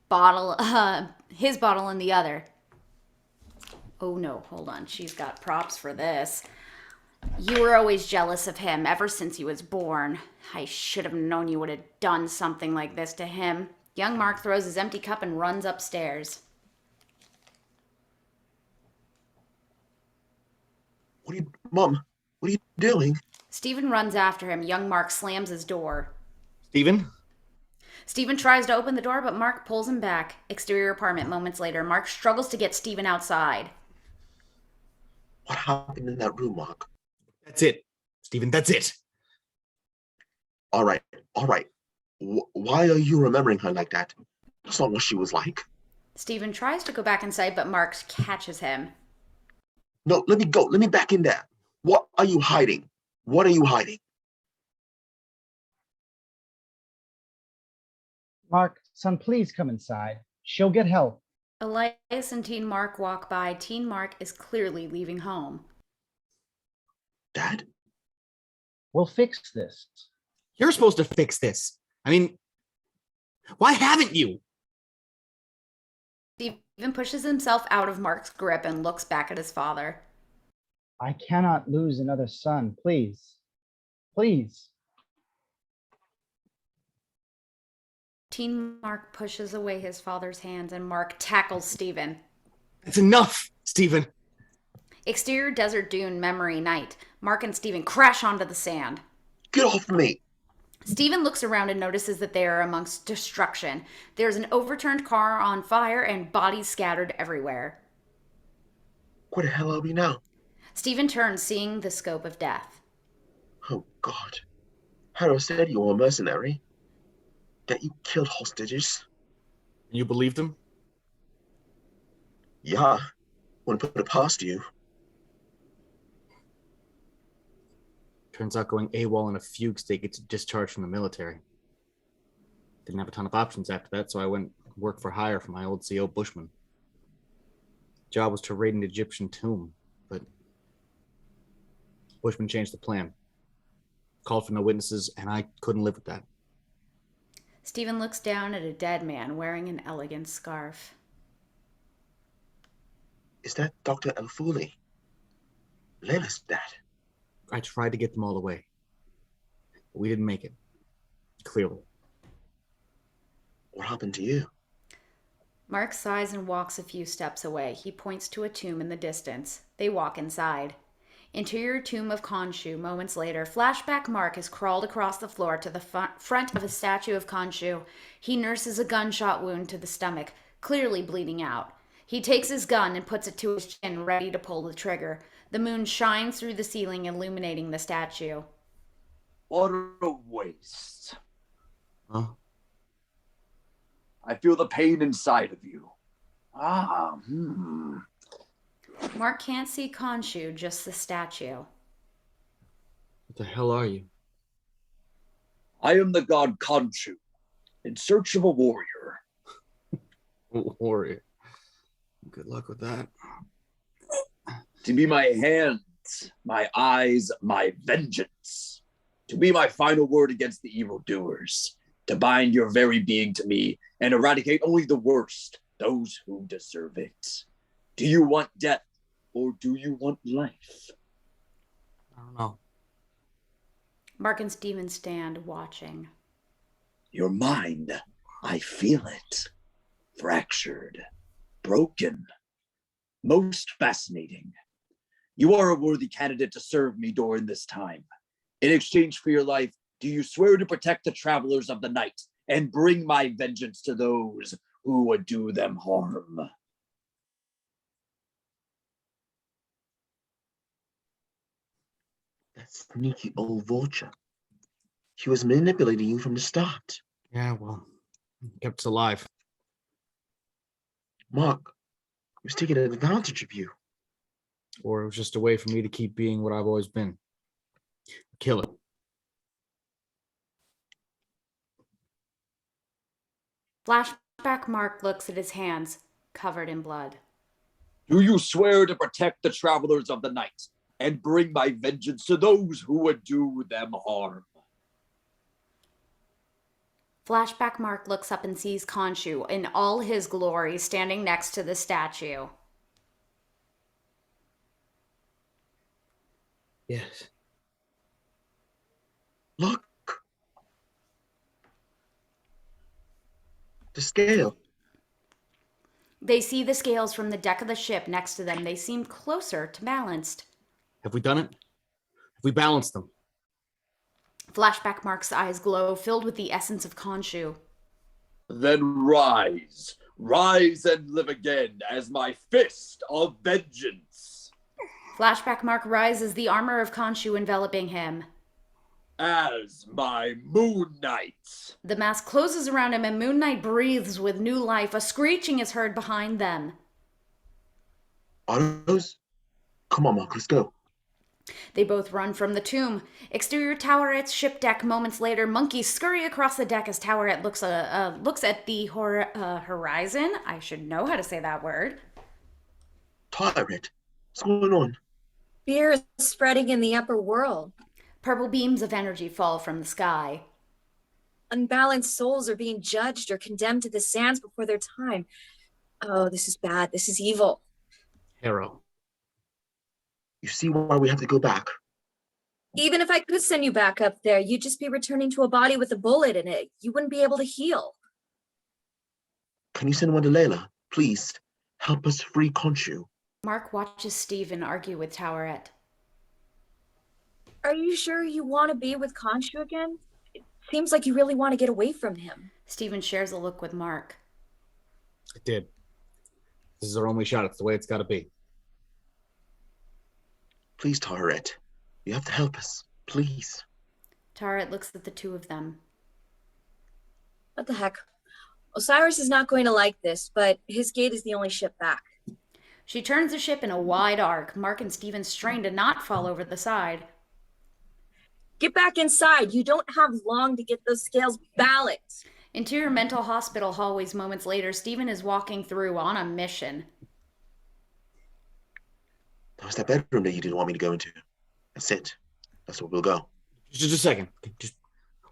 bottle, his bottle in the other. Oh no, hold on. She's got props for this. You were always jealous of him ever since he was born. I should have known you would have done something like this to him. Young Marc throws his empty cup and runs upstairs. Mom, what are you doing? Stephen runs after him. Young Marc slams his door. Stephen? Stephen tries to open the door, but Marc pulls him back. Exterior apartment. Moments later, Marc struggles to get Stephen outside. What happened in that room, Marc? That's it. Stephen, that's it. All right. Why are you remembering her like that? That's not what she was like. Stephen tries to go back inside, but Marc catches him. No, let me go. Let me back in there. What are you hiding? What are you hiding? Marc, son, please come inside. She'll get help. Elias and Teen Marc walk by. Teen Marc is clearly leaving home. Dad? We'll fix this. You're supposed to fix this. I mean, why haven't you? Stephen pushes himself out of Marc's grip and looks back at his father. I cannot lose another son. Please. Please. Teen Marc pushes away his father's hands and Marc tackles Stephen. That's enough, Stephen. Exterior desert dune memory night. Marc and Stephen crash onto the sand. Get off me! Stephen looks around and notices that they are amongst destruction. There's an overturned car on fire and bodies scattered everywhere. Where the hell are we now? Stephen turns, seeing the scope of death. Oh, God. Harrow said you were a mercenary. That you killed hostages. You believed him? Yeah. Wouldn't put it past you. Turns out going AWOL in a fugue state gets discharged from the military. Didn't have a ton of options after that, so I went work for hire for my old CO Bushman. Job was to raid an Egyptian tomb, but Bushman changed the plan. Called for no witnesses, and I couldn't live with that. Stephen looks down at a dead man wearing an elegant scarf. Is that Dr. El-Fuli? Layla's dad. I tried to get them all away, but we didn't make it. Clearly. What happened to you? Marc sighs and walks a few steps away. He points to a tomb in the distance. They walk inside. Interior tomb of Khonshu. Moments later, flashback Marc has crawled across the floor to the front of a statue of Khonshu. He nurses a gunshot wound to the stomach, clearly bleeding out. He takes his gun and puts it to his chin, ready to pull the trigger. The moon shines through the ceiling, illuminating the statue. What a waste. Huh? I feel the pain inside of you. Marc can't see Khonshu, just the statue. What the hell are you? I am the god Khonshu, in search of a warrior. Warrior. Good luck with that. To be my hands, my eyes, my vengeance. To be my final word against the evildoers. To bind your very being to me and eradicate only the worst, those who deserve it. Do you want death or do you want life? I don't know. Marc and Stephen stand watching. Your mind, I feel it. Fractured, broken, most fascinating. You are a worthy candidate to serve me during this time. In exchange for your life, do you swear to protect the travelers of the night and bring my vengeance to those who would do them harm? That sneaky old vulture. He was manipulating you from the start. Yeah, well, kept us alive. Marc, he was taking advantage of you. Or it was just a way for me to keep being what I've always been. Kill it. Flashback Marc looks at his hands, covered in blood. Do you swear to protect the travelers of the night and bring my vengeance to those who would do them harm? Flashback Mark looks up and sees Khonshu in all his glory standing next to the statue. Yes. Look. The scale. They see the scales from the deck of the ship next to them. They seem closer to balanced. Have we done it? Have we balanced them? Flashback Mark's eyes glow, filled with the essence of Khonshu. Then rise. Rise and live again as my fist of vengeance. Flashback Mark rises, the armor of Khonshu enveloping him. As my Moon Knight. The mask closes around him and Moon Knight breathes with new life. A screeching is heard behind them. Autos? Come on, Mark, let's go. They both run from the tomb. Exterior Taweret's ship deck. Moments later, monkeys scurry across the deck as Taweret looks at the horizon. I should know how to say that word. Taweret, what's going on? Fear is spreading in the upper world. Purple beams of energy fall from the sky. Unbalanced souls are being judged or condemned to the sands before their time. Oh, this is bad. This is evil. Harrow. You see why we have to go back? Even if I could send you back up there, you'd just be returning to a body with a bullet in it. You wouldn't be able to heal. Can you send one to Layla? Please, help us free Khonshu. Mark watches Stephen argue with Taweret. Are you sure you want to be with Khonshu again? It seems like you really want to get away from him. Stephen shares a look with Mark. I did. This is our only shot. It's the way it's got to be. Please, Taweret, you have to help us. Please. Taweret looks at the two of them. What the heck? Osiris is not going to like this, but his gate is the only ship back. She turns the ship in a wide arc. Mark and Stephen strain to not fall over the side. Get back inside. You don't have long to get those scales balanced. Interior mental hospital hallways. Moments later, Stephen is walking through on a mission. That was that bedroom that you didn't want me to go into. That's it. That's where we'll go. Just a second. Just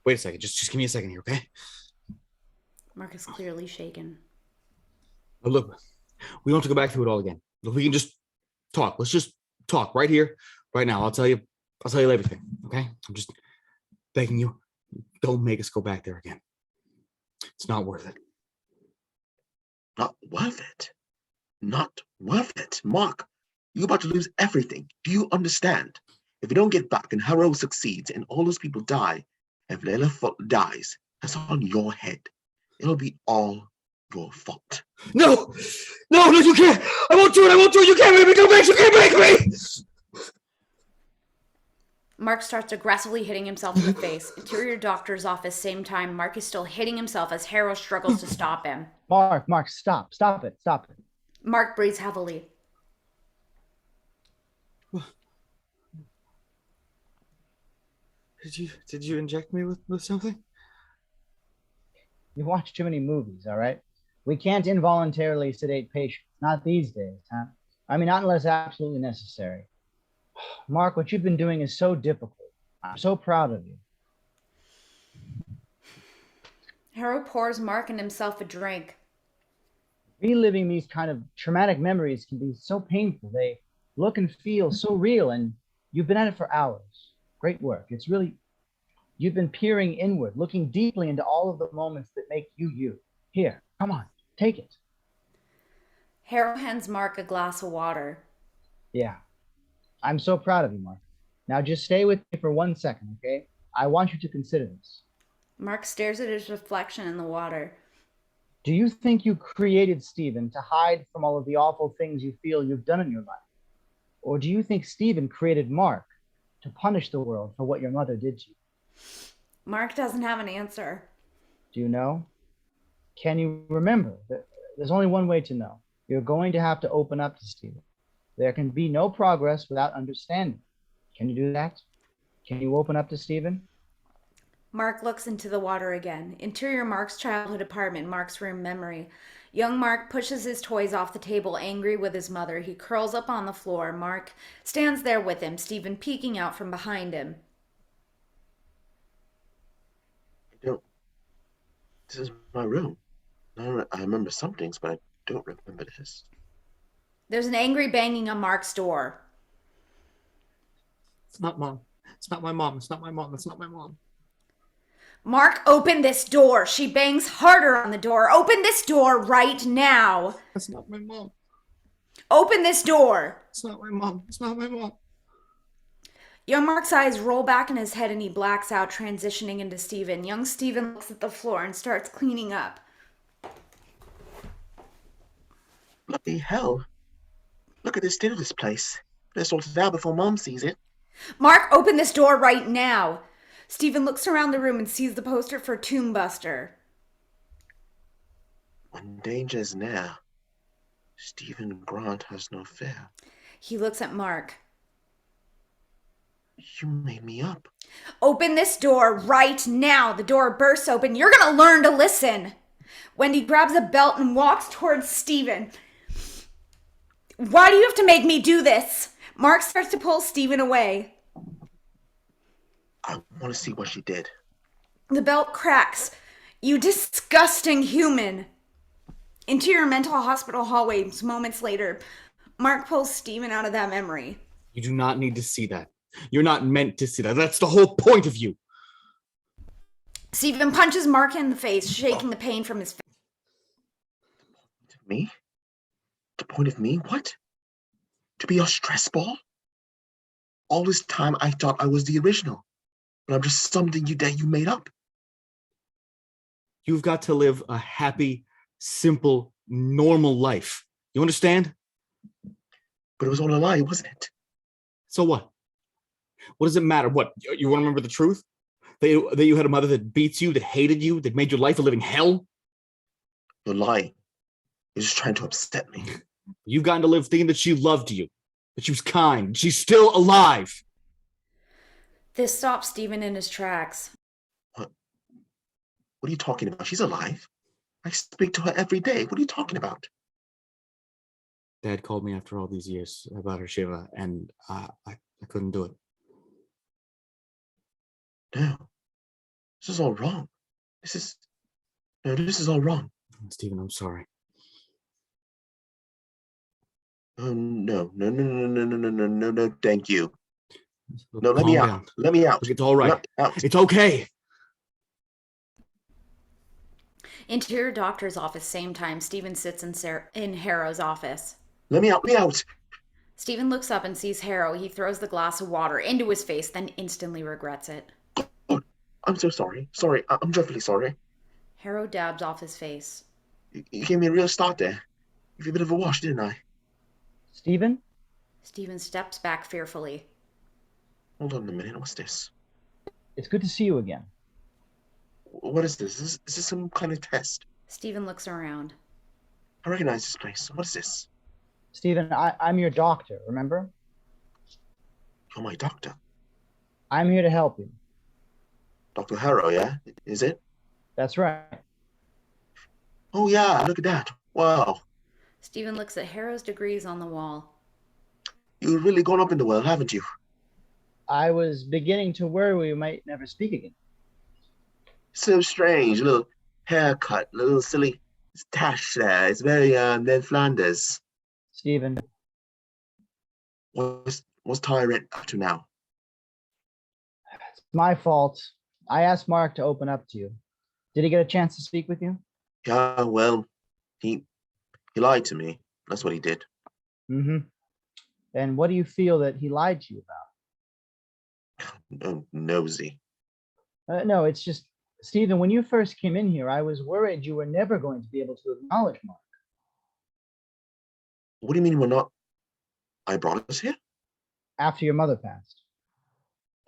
wait a second. Just give me a second here, okay? Mark is clearly shaken. Oh, look, we don't have to go back through it all again. Look, we can just talk. Let's just talk right here, right now. I'll tell you everything, okay? I'm just begging you, don't make us go back there again. It's not worth it. Not worth it. Not worth it. Mark, you're about to lose everything. Do you understand? If we don't get back and Harrow succeeds and all those people die, if Layla dies, that's on your head. It'll be all your fault. No, you can't. I won't do it. You can't make me do it. You can't make me. Mark starts aggressively hitting himself in the face. Interior doctor's office, same time. Mark is still hitting himself as Harrow struggles to stop him. Mark, stop it. Mark breathes heavily. Did you inject me with something? You watch too many movies, all right? We can't involuntarily sedate patients. Not these days, huh? I mean, not unless absolutely necessary. Mark, what you've been doing is so difficult. I'm so proud of you. Harrow pours Mark and himself a drink. Reliving these kind of traumatic memories can be so painful. They look and feel so real, and you've been at it for hours. Great work. It's really, you've been peering inward, looking deeply into all of the moments that make you you. Here, come on, take it. Harrow hands Mark a glass of water. Yeah, I'm so proud of you, Mark. Now just stay with me for 1 second, okay? I want you to consider this. Mark stares at his reflection in the water. Do you think you created Stephen to hide from all of the awful things you feel you've done in your life? Or do you think Stephen created Mark to punish the world for what your mother did to you? Mark doesn't have an answer. Do you know? Can you remember that there's only one way to know? You're going to have to open up to Stephen. There can be no progress without understanding. Can you do that? Can you open up to Stephen? Mark looks into the water again. Interior Mark's childhood apartment, Mark's room memory. Young Mark pushes his toys off the table, angry with his mother. He curls up on the floor. Mark stands there with him, Stephen peeking out from behind him. This is my room. I remember some things, but I don't remember this. There's an angry banging on Mark's door. It's not mom. It's not my mom. It's not my mom. It's not my mom. Mark, open this door. She bangs harder on the door. Open this door right now. That's not my mom. Open this door. It's not my mom. It's not my mom. Young Mark's eyes roll back in his head and he blacks out, transitioning into Steven. Young Steven looks at the floor and starts cleaning up. Bloody hell. Look at the state of this place. Better sort it out before Mom sees it. Mark, open this door right now. Steven looks around the room and sees the poster for Tomb Buster. When danger is near, Stephen Grant has no fear. He looks at Mark. You made me up. Open this door right now. The door bursts open. You're gonna learn to listen. Wendy grabs a belt and walks towards Steven. Why do you have to make me do this? Mark starts to pull Steven away. I want to see what she did. The belt cracks. You disgusting human. Into your mental hospital hallways moments later, Mark pulls Steven out of that memory. You do not need to see that. You're not meant to see that. That's the whole point of you. Steven punches Mark in the face, shaking the pain from his face. Me? The point of me? What? To be your stress ball? All this time I thought I was the original, but I'm just something you made up. You've got to live a happy, simple, normal life. You understand? But it was all a lie, wasn't it? So what? What does it matter? What, you want to remember the truth? That you had a mother that beats you, that hated you, that made your life a living hell? You're lying. You're just trying to upset me. You've gotten to live thinking that she loved you, that she was kind, she's still alive. This stops Steven in his tracks. What are you talking about? She's alive. I speak to her every day. What are you talking about? Dad called me after all these years about her Shiva, and I couldn't do it. No. This is all wrong. This is all wrong. Stephen, I'm sorry. Oh, no, thank you. No, let me out. Let me out. Look, it's all right. It's okay. Interior doctor's office, same time. Steven sits in Harrow's office. Let me out. Let me out. Steven looks up and sees Harrow. He throws the glass of water into his face, then instantly regrets it. Oh, I'm so sorry. Sorry. I'm dreadfully sorry. Harrow dabs off his face. You gave me a real start there. Gave you a bit of a wash, didn't I? Steven? Steven steps back fearfully. Hold on a minute. What's this? It's good to see you again. What is this? Is this some kind of test? Steven looks around. I recognize this place. What is this? Steven, I'm your doctor, remember? You're my doctor. I'm here to help you. Dr. Harrow, yeah? Is it? That's right. Oh, yeah. Look at that. Wow. Steven looks at Harrow's degrees on the wall. You've really gone up in the world, haven't you? I was beginning to worry we might never speak again. So strange. A little haircut, a little silly tash there. It's very Ned Flanders. Steven. What's Taweret up to now? It's my fault. I asked Marc to open up to you. Did he get a chance to speak with you? Yeah, well, he lied to me. That's what he did. Mm-hmm. And what do you feel that he lied to you about? Oh, nosy. No, it's just, Steven, when you first came in here, I was worried you were never going to be able to acknowledge Marc. What do you mean we're not? I brought us here? After your mother passed.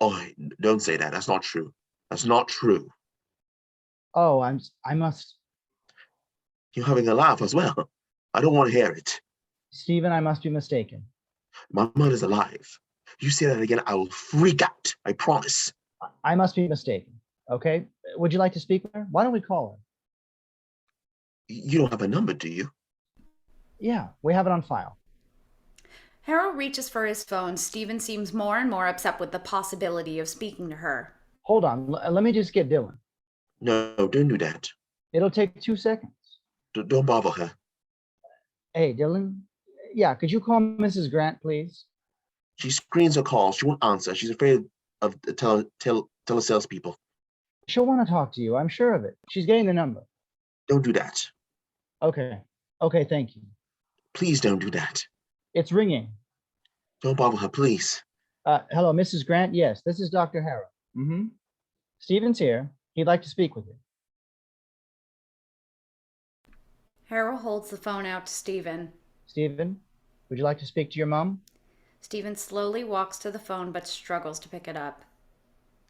Oh, don't say that. That's not true. That's not true. Oh, I must. You're having a laugh as well. I don't want to hear it. Steven, I must be mistaken. My mother's alive. You say that again, I will freak out. I promise. I must be mistaken. Okay. Would you like to speak with her? Why don't we call her? You don't have a number, do you? Yeah, we have it on file. Harrow reaches for his phone. Steven seems more and more upset with the possibility of speaking to her. Hold on. Let me just get Dylan. No, don't do that. It'll take 2 seconds. Don't bother her. Hey, Dylan. Yeah, could you call Mrs. Grant, please? She screens her calls. She won't answer. She's afraid of the telesales people. She'll want to talk to you. I'm sure of it. She's getting the number. Don't do that. Okay. Okay, thank you. Please don't do that. It's ringing. Don't bother her, please. Hello, Mrs. Grant. Yes, this is Dr. Harrow. Mm-hmm. Stephen's here. He'd like to speak with you. Harrow holds the phone out to Stephen. Stephen, would you like to speak to your mom? Stephen slowly walks to the phone but struggles to pick it up.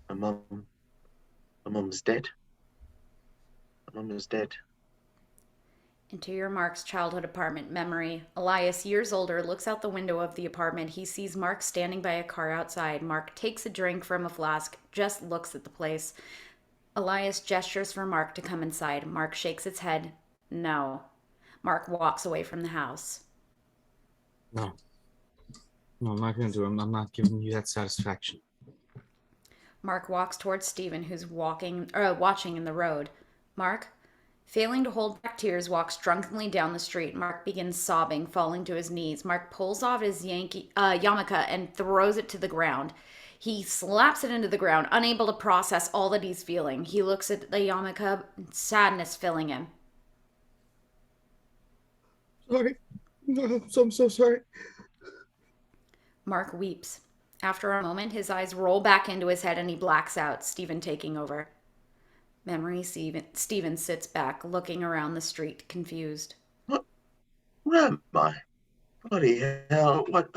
My mom's dead. My mom is dead. Interior Mark's childhood apartment memory. Elias, years older, looks out the window of the apartment. He sees Mark standing by a car outside. Mark takes a drink from a flask, just looks at the place. Elias gestures for Mark to come inside. Mark shakes his head. No. Mark walks away from the house. No, I'm not going to do it. I'm not giving you that satisfaction. Mark walks towards Stephen, who's watching in the road. Mark, failing to hold back tears, walks drunkenly down the street. Mark begins sobbing, falling to his knees. Mark pulls off his yarmulke and throws it to the ground. He slaps it into the ground, unable to process all that he's feeling. He looks at the yarmulke, sadness filling him. Sorry. No, I'm so sorry. Mark weeps. After a moment, his eyes roll back into his head and he blacks out, Stephen taking over. Memory Stephen sits back, looking around the street, confused. Where am I? Bloody hell, what?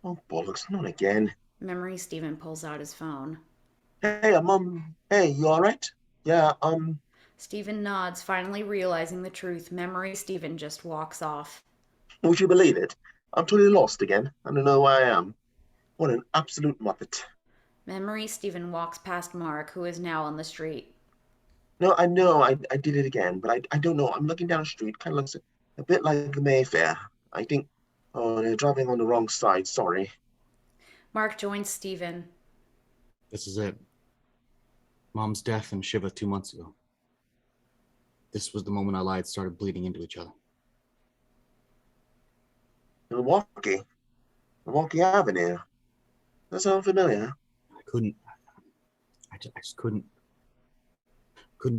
Oh, bollocks, not again. Memory Stephen pulls out his phone. Hey, hey, you alright? Yeah, Stephen nods, finally realizing the truth. Memory Stephen just walks off. Would you believe it? I'm totally lost again. I don't know where I am. What an absolute muppet. Memory Stephen walks past Mark, who is now on the street. No, I know I did it again, but I don't know. I'm looking down the street. Kind of looks a bit like the Mayfair. I think, oh, they're driving on the wrong side. Sorry. Mark joins Stephen. This is it. Mom's death and Shiva 2 months ago. This was the moment our lives started bleeding into each other. Milwaukee Avenue. That sound familiar? I just couldn't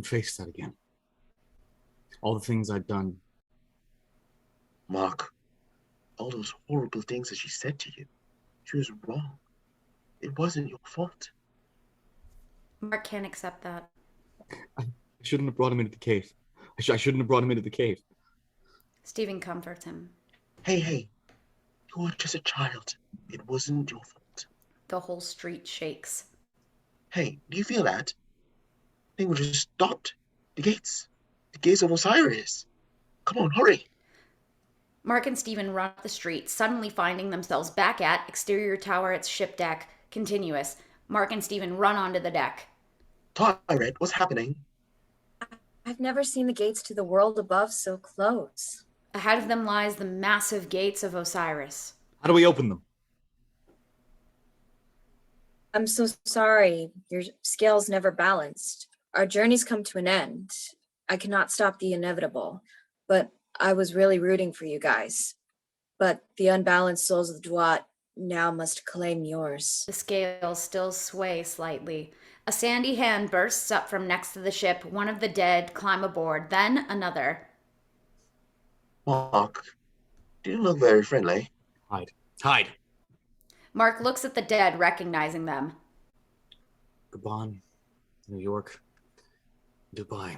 face that again. All the things I'd done. Mark, all those horrible things that she said to you, she was wrong. It wasn't your fault. Mark can't accept that. I shouldn't have brought him into the cave. I shouldn't have brought him into the cave. Stephen comforts him. Hey, you were just a child. It wasn't your fault. The whole street shakes. Hey, do you feel that? They were just stopped. The gates of Osiris. Come on, hurry. Mark and Stephen run up the street, suddenly finding themselves back at exterior Taweret's ship deck, continuous. Mark and Stephen run onto the deck. Taweret, what's happening? I've never seen the gates to the world above so close. Ahead of them lies the massive gates of Osiris. How do we open them? I'm so sorry. Your scales never balanced. Our journey's come to an end. I cannot stop the inevitable, but I was really rooting for you guys. But the unbalanced souls of the Duat now must claim yours. The scales still sway slightly. A sandy hand bursts up from next to the ship. One of the dead climb aboard, then another. Mark, you don't look very friendly. Hide. Mark looks at the dead, recognizing them. Gabon, New York, Dubai.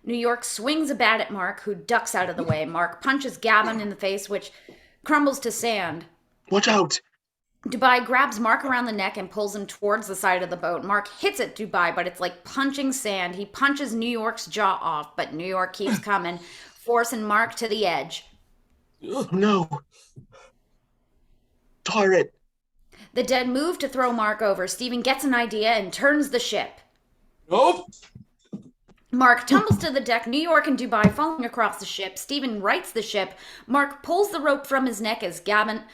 New York swings a bat at Mark, who ducks out of the way. Mark punches Gavin in the face, which crumbles to sand. Watch out! Dubai grabs Mark around the neck and pulls him towards the side of the boat. Mark hits at Dubai, but it's like punching sand. He punches New York's jaw off, but New York keeps coming, forcing Mark to the edge. Oh, no! Taweret! The dead move to throw Mark over. Stephen gets an idea and turns the ship. Nope! Mark tumbles to the deck, New York and Dubai falling across the ship. Stephen rights the ship. Mark pulls the rope from his neck as Gabon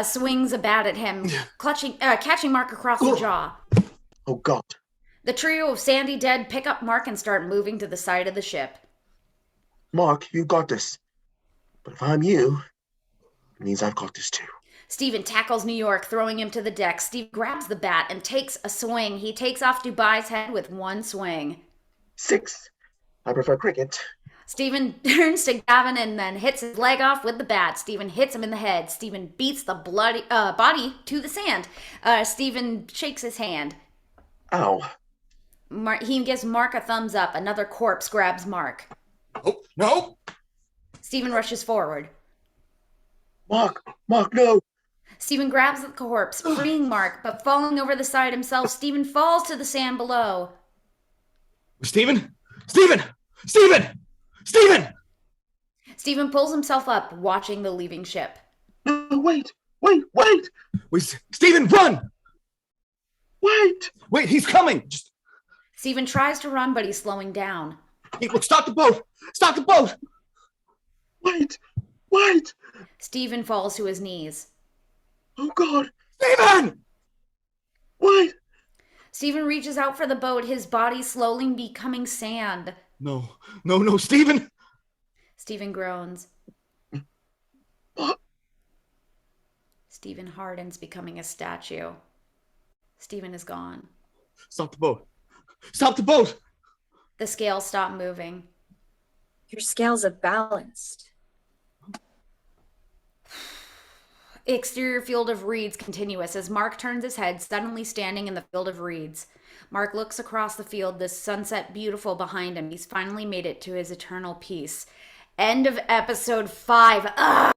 swings a bat at him, catching Mark across the jaw. Oh, God. The trio of Sandy dead pick up Marc and start moving to the side of the ship. Mark, you got this. But if I'm you, it means I've got this too. Stephen tackles New York, throwing him to the deck. Steve grabs the bat and takes a swing. He takes off Dubai's head with one swing. 6. I prefer cricket. Stephen turns to Gavin and then hits his leg off with the bat. Stephen hits him in the head. Stephen beats the bloody body to the sand. Stephen shakes his hand. Ow. He gives Marc a thumbs up. Another corpse grabs Marc. Oh, no! Stephen rushes forward. Mark, no! Stephen grabs the corpse, freeing Marc, but falling over the side himself, Stephen falls to the sand below. Stephen! Stephen! Stephen! Stephen! Stephen pulls himself up, watching the leaving ship. No, wait! Stephen, run! Wait, he's coming! Stephen tries to run, but he's slowing down. Hey, look, stop the boat! Stop the boat! Wait! Stephen falls to his knees. Oh, God! Stephen! Wait! Stephen reaches out for the boat, his body slowly becoming sand. No, Stephen! Stephen groans. What? Stephen hardens, becoming a statue. Stephen is gone. Stop the boat! Stop the boat! The scales stop moving. Your scales are balanced. Exterior field of reeds continuous as Marc turns his head, suddenly standing in the field of reeds. Marc looks across the field, the sunset beautiful behind him. He's finally made it to his eternal peace. End of episode 5. Ugh!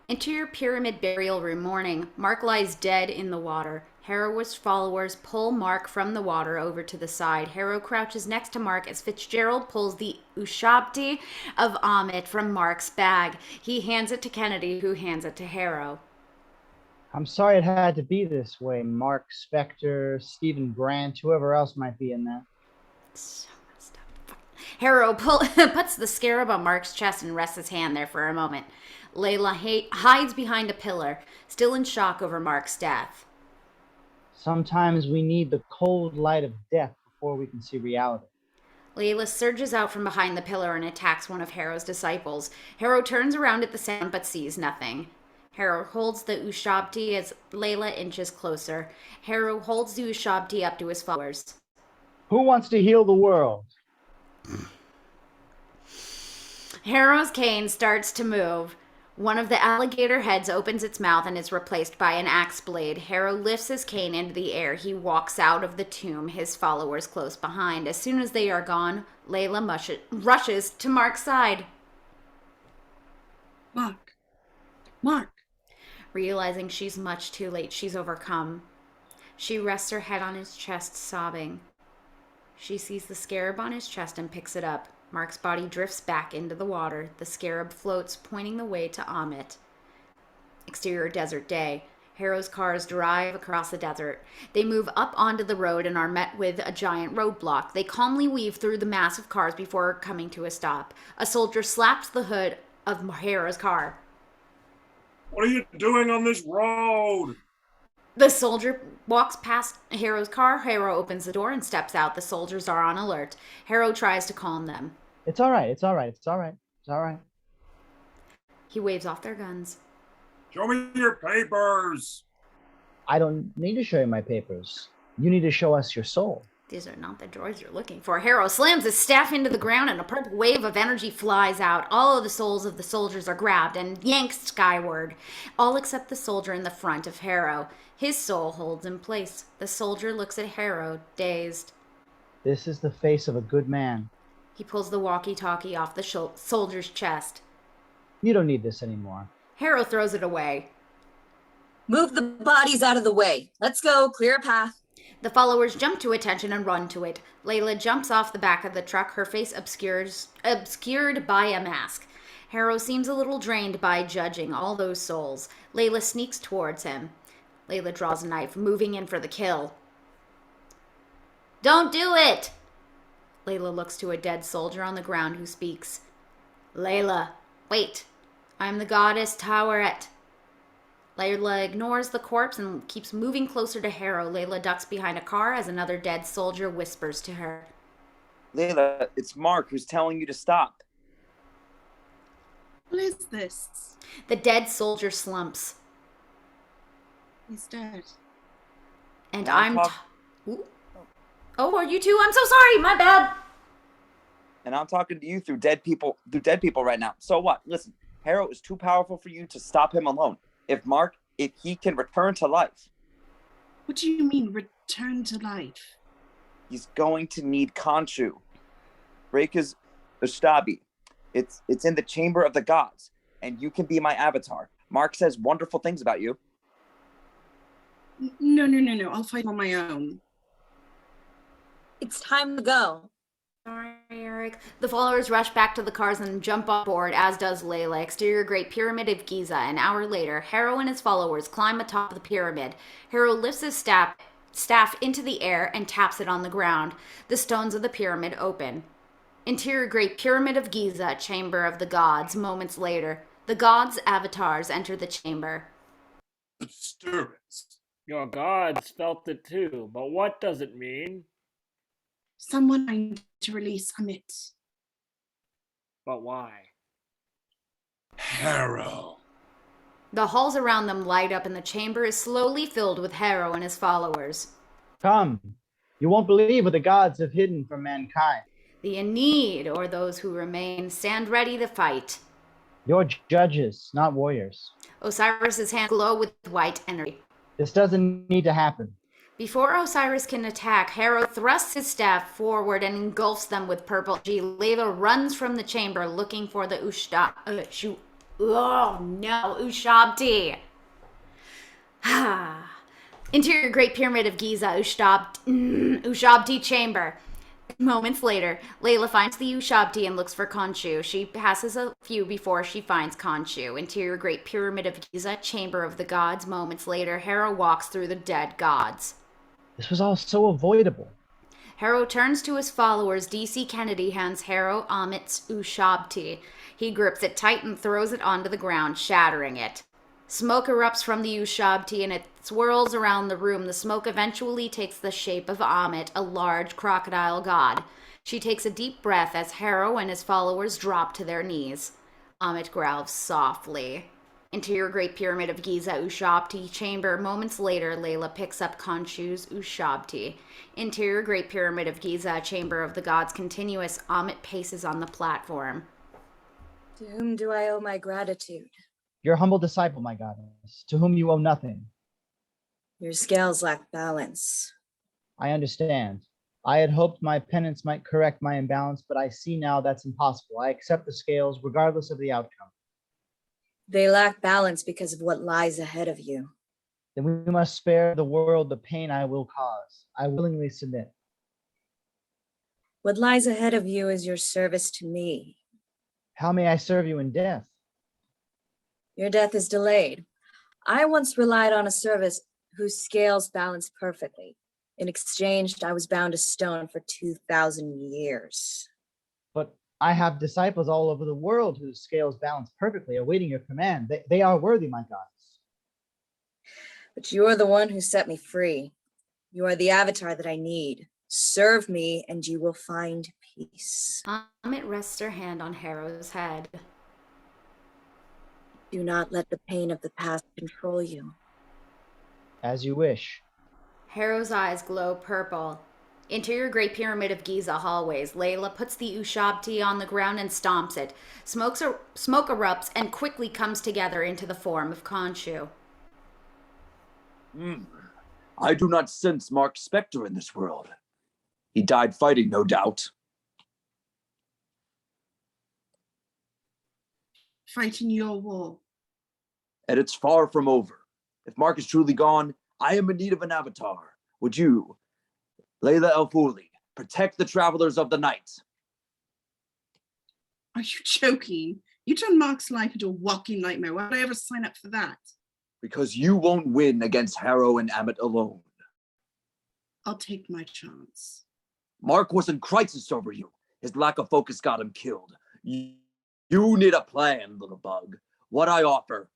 Interior pyramid burial room morning. Marc lies dead in the water. Harrow's followers pull Marc from the water over to the side. Harrow crouches next to Marc as Fitzgerald pulls the Ushabti of Ammit from Marc's bag. He hands it to Kennedy, who hands it to Harrow. I'm sorry it had to be this way, Marc, Spectre, Stephen Grant, whoever else might be in there. So messed up. Harrow puts the scarab on Marc's chest and rests his hand there for a moment. Layla hides behind a pillar, still in shock over Marc's death. Sometimes we need the cold light of death before we can see reality. Layla surges out from behind the pillar and attacks one of Harrow's disciples. Harrow turns around at the sound but sees nothing. Harrow holds the Ushabti as Layla inches closer. Harrow holds the Ushabti up to his followers. Who wants to heal the world? Harrow's cane starts to move. One of the alligator heads opens its mouth and is replaced by an axe blade. Harrow lifts his cane into the air. He walks out of the tomb, his followers close behind. As soon as they are gone, Layla rushes to Marc's side. Marc. Realizing she's much too late, she's overcome. She rests her head on his chest, sobbing. She sees the scarab on his chest and picks it up. Marc's body drifts back into the water. The scarab floats, pointing the way to Ammit. Exterior desert day. Harrow's cars drive across the desert. They move up onto the road and are met with a giant roadblock. They calmly weave through the mass of cars before coming to a stop. A soldier slaps the hood of Harrow's car. What are you doing on this road? The soldier walks past Harrow's car. Harrow opens the door and steps out. The soldiers are on alert. Harrow tries to calm them. It's all right. He waves off their guns. Show me your papers. I don't need to show you my papers. You need to show us your soul. These are not the droids you're looking for. Harrow slams his staff into the ground and a purple wave of energy flies out. All of the souls of the soldiers are grabbed and yanked skyward. All except the soldier in the front of Harrow. His soul holds in place. The soldier looks at Harrow, dazed. This is the face of a good man. He pulls the walkie-talkie off the soldier's chest. You don't need this anymore. Harrow throws it away. Move the bodies out of the way. Let's go, clear a path. The followers jump to attention and run to it. Layla jumps off the back of the truck, her face obscured by a mask. Harrow seems a little drained by judging all those souls. Layla sneaks towards him. Layla draws a knife, moving in for the kill. Don't do it! Layla looks to a dead soldier on the ground who speaks. Layla, wait. I'm the goddess Taweret. Layla ignores the corpse and keeps moving closer to Harrow. Layla ducks behind a car as another dead soldier whispers to her. Layla, it's Marc who's telling you to stop. What is this? The dead soldier slumps. He's dead. And I'm Oh, are you too? I'm so sorry. My bad. And I'm talking to you through dead people right now. So what? Listen, Harrow is too powerful for you to stop him alone. If he can return to life. What do you mean, return to life? He's going to need Khonshu. Break his Ustabi. It's in the chamber of the gods, and you can be my avatar. Marc says wonderful things about you. No. I'll fight on my own. It's time to go. Sorry, Erik. The followers rush back to the cars and jump on board, as does Layla. Exterior Great Pyramid of Giza. An hour later, Harrow and his followers climb atop the pyramid. Harrow lifts his staff into the air and taps it on the ground. The stones of the pyramid open. Interior Great Pyramid of Giza, Chamber of the Gods. Moments later, the gods' avatars enter the chamber. Disturbance. Your gods felt it too, but what does it mean? Someone trying to release Ammit. But why? Harrow. The halls around them light up and the chamber is slowly filled with Harrow and his followers. Come, you won't believe what the gods have hidden from mankind. The in need, or those who remain, stand ready to fight. You're judges, not warriors. Osiris's hands glow with white energy. This doesn't need to happen. Before Osiris can attack, Harrow thrusts his staff forward and engulfs them with purple energy. Layla runs from the chamber looking for the Ushabti. Interior Great Pyramid of Giza, Ushabti chamber. Moments later, Layla finds the Ushabti and looks for Khonshu. She passes a few before she finds Khonshu. Interior Great Pyramid of Giza, Chamber of the Gods. Moments later, Harrow walks through the dead gods. This was all so avoidable. Harrow turns to his followers. D.C. Kennedy hands Harrow Ammit's Ushabti. He grips it tight and throws it onto the ground, shattering it. Smoke erupts from the Ushabti and it swirls around the room. The smoke eventually takes the shape of Ammit, a large crocodile god. She takes a deep breath as Harrow and his followers drop to their knees. Ammit growls softly. Interior Great Pyramid of Giza, Ushabti chamber. Moments later, Layla picks up Khonshu's Ushabti. Interior Great Pyramid of Giza, Chamber of the Gods continuous. Ammit paces on the platform. To whom do I owe my gratitude? Your humble disciple, my goddess, to whom you owe nothing. Your scales lack balance. I understand. I had hoped my penance might correct my imbalance, but I see now that's impossible. I accept the scales regardless of the outcome. They lack balance because of what lies ahead of you. Then we must spare the world the pain I will cause. I willingly submit. What lies ahead of you is your service to me. How may I serve you in death? Your death is delayed. I once relied on a service whose scales balanced perfectly. In exchange, I was bound to stone for 2,000 years. But I have disciples all over the world whose scales balance perfectly, awaiting your command. They are worthy, my goddess. But you are the one who set me free. You are the avatar that I need. Serve me and you will find peace. Ammit rests her hand on Harrow's head. Do not let the pain of the past control you. As you wish. Harrow's eyes glow purple. Interior Great Pyramid of Giza hallways. Layla puts the Ushabti on the ground and stomps it. Smoke erupts and quickly comes together into the form of Khonshu. I do not sense Marc's specter in this world. He died fighting, no doubt. Fighting your war. And it's far from over. If Marc is truly gone, I am in need of an avatar. Would you, Layla El-Fuli, protect the travelers of the night? Are you joking? You turned Marc's life into a walking nightmare. Why would I ever sign up for that? Because you won't win against Harrow and Ammit alone. I'll take my chance. Marc was in crisis over you. His lack of focus got him killed. You need a plan, little bug. What I offer,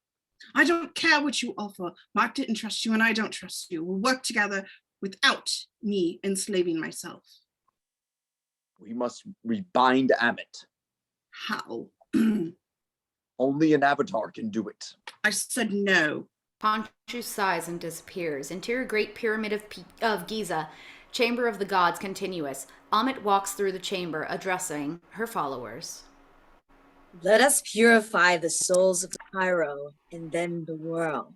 I don't care what you offer. Mark didn't trust you and I don't trust you. We'll work together without me enslaving myself. We must rebind Ammit. How? Only an avatar can do it. I said no. Khonshu sighs and disappears. Interior Great Pyramid of Giza, Chamber of the Gods continuous. Ammit walks through the chamber, addressing her followers. Let us purify the souls of the Harrow and then the world.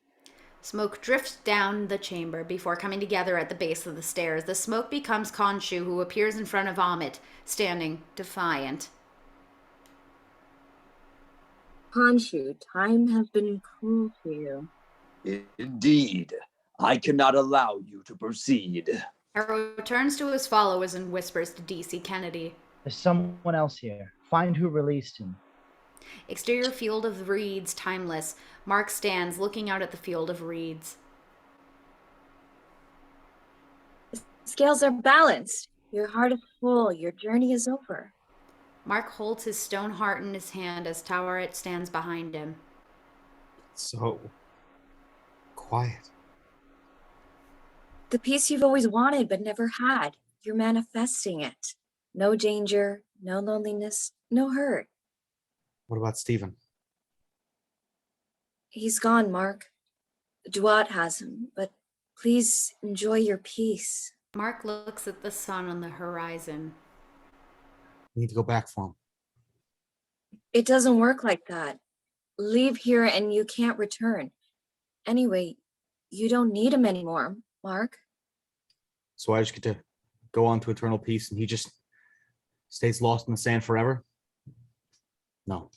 Smoke drifts down the chamber before coming together at the base of the stairs. The smoke becomes Khonshu, who appears in front of Ammit, standing defiant. Khonshu, time has been cruel to you. Indeed, I cannot allow you to proceed. Harrow turns to his followers and whispers to DC Kennedy. There's someone else here. Find who released him. Exterior field of reeds, timeless. Marc stands looking out at the field of reeds. The scales are balanced. Your heart is full. Your journey is over. Marc holds his stone heart in his hand as Taweret stands behind him. So quiet. The peace you've always wanted but never had. You're manifesting it. No danger, no loneliness, no hurt. What about Stephen? He's gone, Marc. Duat has him, but please enjoy your peace. Marc looks at the sun on the horizon. We need to go back for him. It doesn't work like that. Leave here and you can't return. Anyway, you don't need him anymore, Marc. So I just get to go on to eternal peace and he just stays lost in the sand forever? No,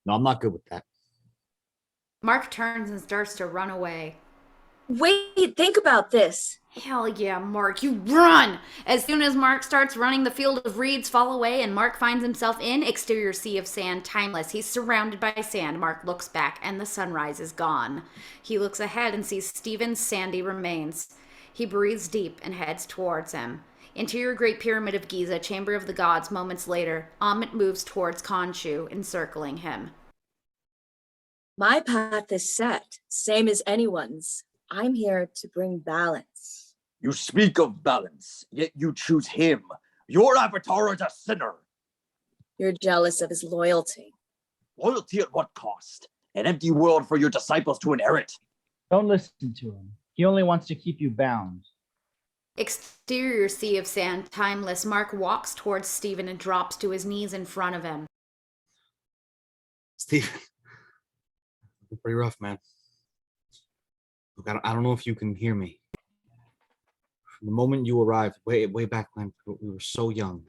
I'm not good with that. Marc turns and starts to run away. Wait, think about this. Hell yeah, Marc, you run! As soon as Marc starts running, the field of reeds fall away and Marc finds himself in exterior sea of sand, timeless. He's surrounded by sand. Marc looks back and the sunrise is gone. He looks ahead and sees Stephen's sandy remains. He breathes deep and heads towards him. Interior Great Pyramid of Giza, Chamber of the Gods. Moments later, Ammit moves towards Khonshu, encircling him. My path is set, same as anyone's. I'm here to bring balance. You speak of balance, yet you choose him. Your avatar is a sinner. You're jealous of his loyalty. Loyalty at what cost? An empty world for your disciples to inherit. Don't listen to him. He only wants to keep you bound. Exterior sea of sand, timeless. Marc walks towards Stephen and drops to his knees in front of him. Stephen, pretty rough, man. Look, I don't know if you can hear me. From the moment you arrived, way back when we were so young,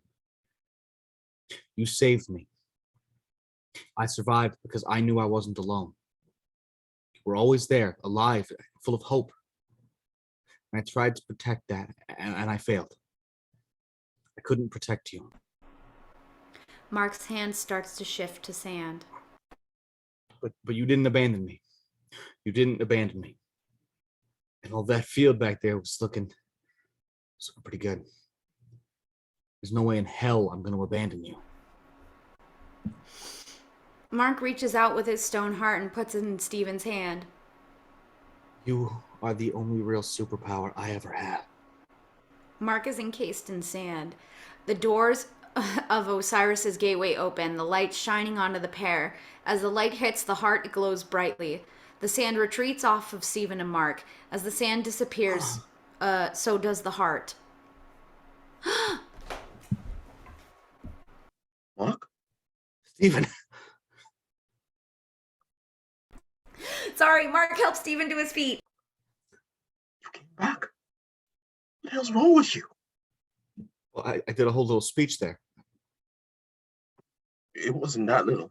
you saved me. I survived because I knew I wasn't alone. You were always there, alive, full of hope. And I tried to protect that, and I failed. I couldn't protect you. Marc's hand starts to shift to sand. But you didn't abandon me. You didn't abandon me. And all that field back there was looking pretty good. There's no way in hell I'm going to abandon you. Marc reaches out with his stone heart and puts it in Stephen's hand. You are the only real superpower I ever had. Marc is encased in sand. The doors of Osiris's gateway open, the light shining onto the pair. As the light hits the heart, it glows brightly. The sand retreats off of Stephen and Marc. As the sand disappears, so does the heart. Marc? Stephen. Sorry, Marc helped Stephen to his feet. You came back? What the hell's wrong with you? Well, I did a whole little speech there. It wasn't that little.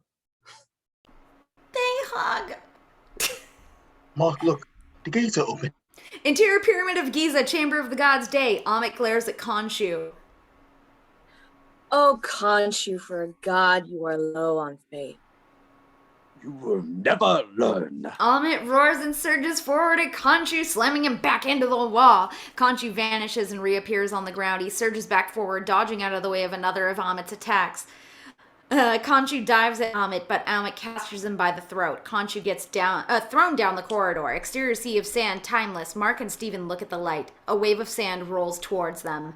They hug. Marc, look, the gates are open. Interior Pyramid of Giza, Chamber of the Gods Day. Ammit glares at Khonshu. Oh, Khonshu, for a god, you are low on faith. You will never learn. Ammit roars and surges forward at Khonshu, slamming him back into the wall. Khonshu vanishes and reappears on the ground. He surges back forward, dodging out of the way of another of Ammit's attacks. Khonshu dives at Ammit, but Ammit captures him by the throat. Khonshu gets thrown down the corridor. Exterior sea of sand, timeless. Marc and Stephen look at the light. A wave of sand rolls towards them.